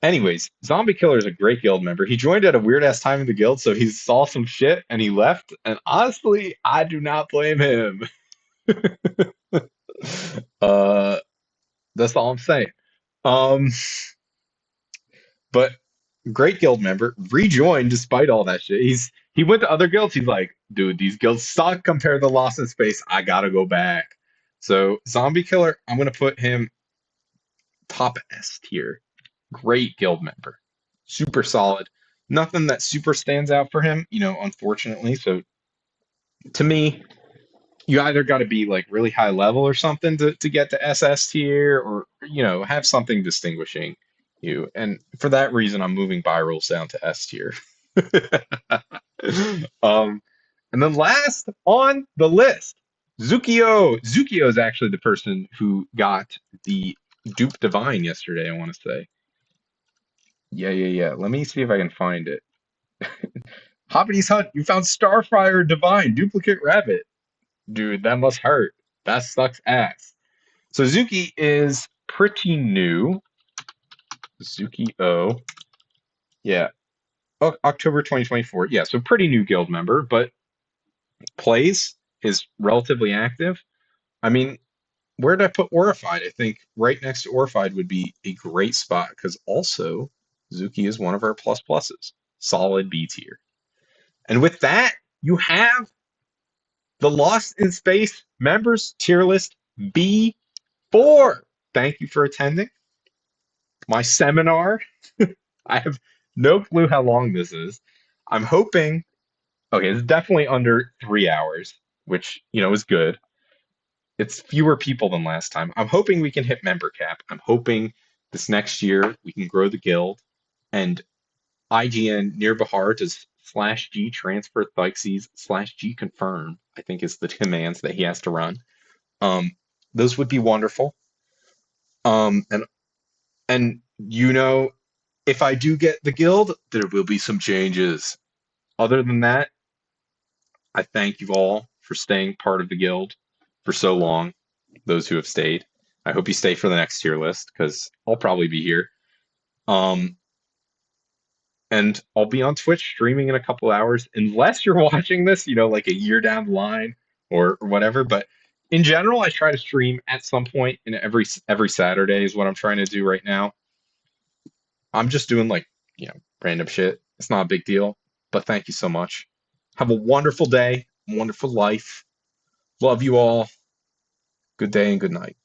Anyways, Zombie Killer is a great guild member. He joined at a weird ass time in the guild, so he saw some shit and he left. And honestly, I do not blame him. Uh, that's all I'm saying. Um, but great guild member, rejoined despite all that shit. He went to other guilds. He's like, dude, these guilds suck compared to Lost in Space. I gotta go back. So Zombie Killer, I'm gonna put him top S tier. Great guild member, super solid. Nothing that super stands out for him, unfortunately. So to me, you either got to be like really high level or something to get to SS tier, or have something distinguishing you. And for that reason, I'm moving Birals down to S tier. um, and then last on the list, Zukio. Zukio is actually the person who got the Dupe Divine yesterday, I want to say. Yeah. Let me see if I can find it. Hoppity's Hunt, you found Starfire Divine, Duplicate Rabbit. Dude, that must hurt. That sucks ass. So Zuki is pretty new. Zuki O. Yeah. October 2024. Yeah, so pretty new guild member, but plays is relatively active. I mean, where did I put Orified? I think right next to Orified would be a great spot because also Zuki is one of our plus pluses. Solid B tier. And with that, you have the Lost in Space members tier list B4. Thank you for attending my seminar. I have no clue how long this is. I'm hoping, okay, it's definitely under 3 hours, which, is good. It's fewer people than last time. I'm hoping we can hit member cap. I'm hoping this next year we can grow the guild and IGN near Bahar does /G transfer Thyxes /G confirm, I think is the commands that he has to run. Those would be wonderful. And if I do get the guild, there will be some changes. Other than that, I thank you all for staying part of the guild for so long, those who have stayed. I hope you stay for the next tier list because I'll probably be here. Um, and I'll be on Twitch streaming in a couple hours, unless you're watching this, like a year down the line or whatever. But in general, I try to stream at some point in every Saturday is what I'm trying to do right now. I'm just doing like, random shit. It's not a big deal. But thank you so much. Have a wonderful day, wonderful life. Love you all. Good day and good night.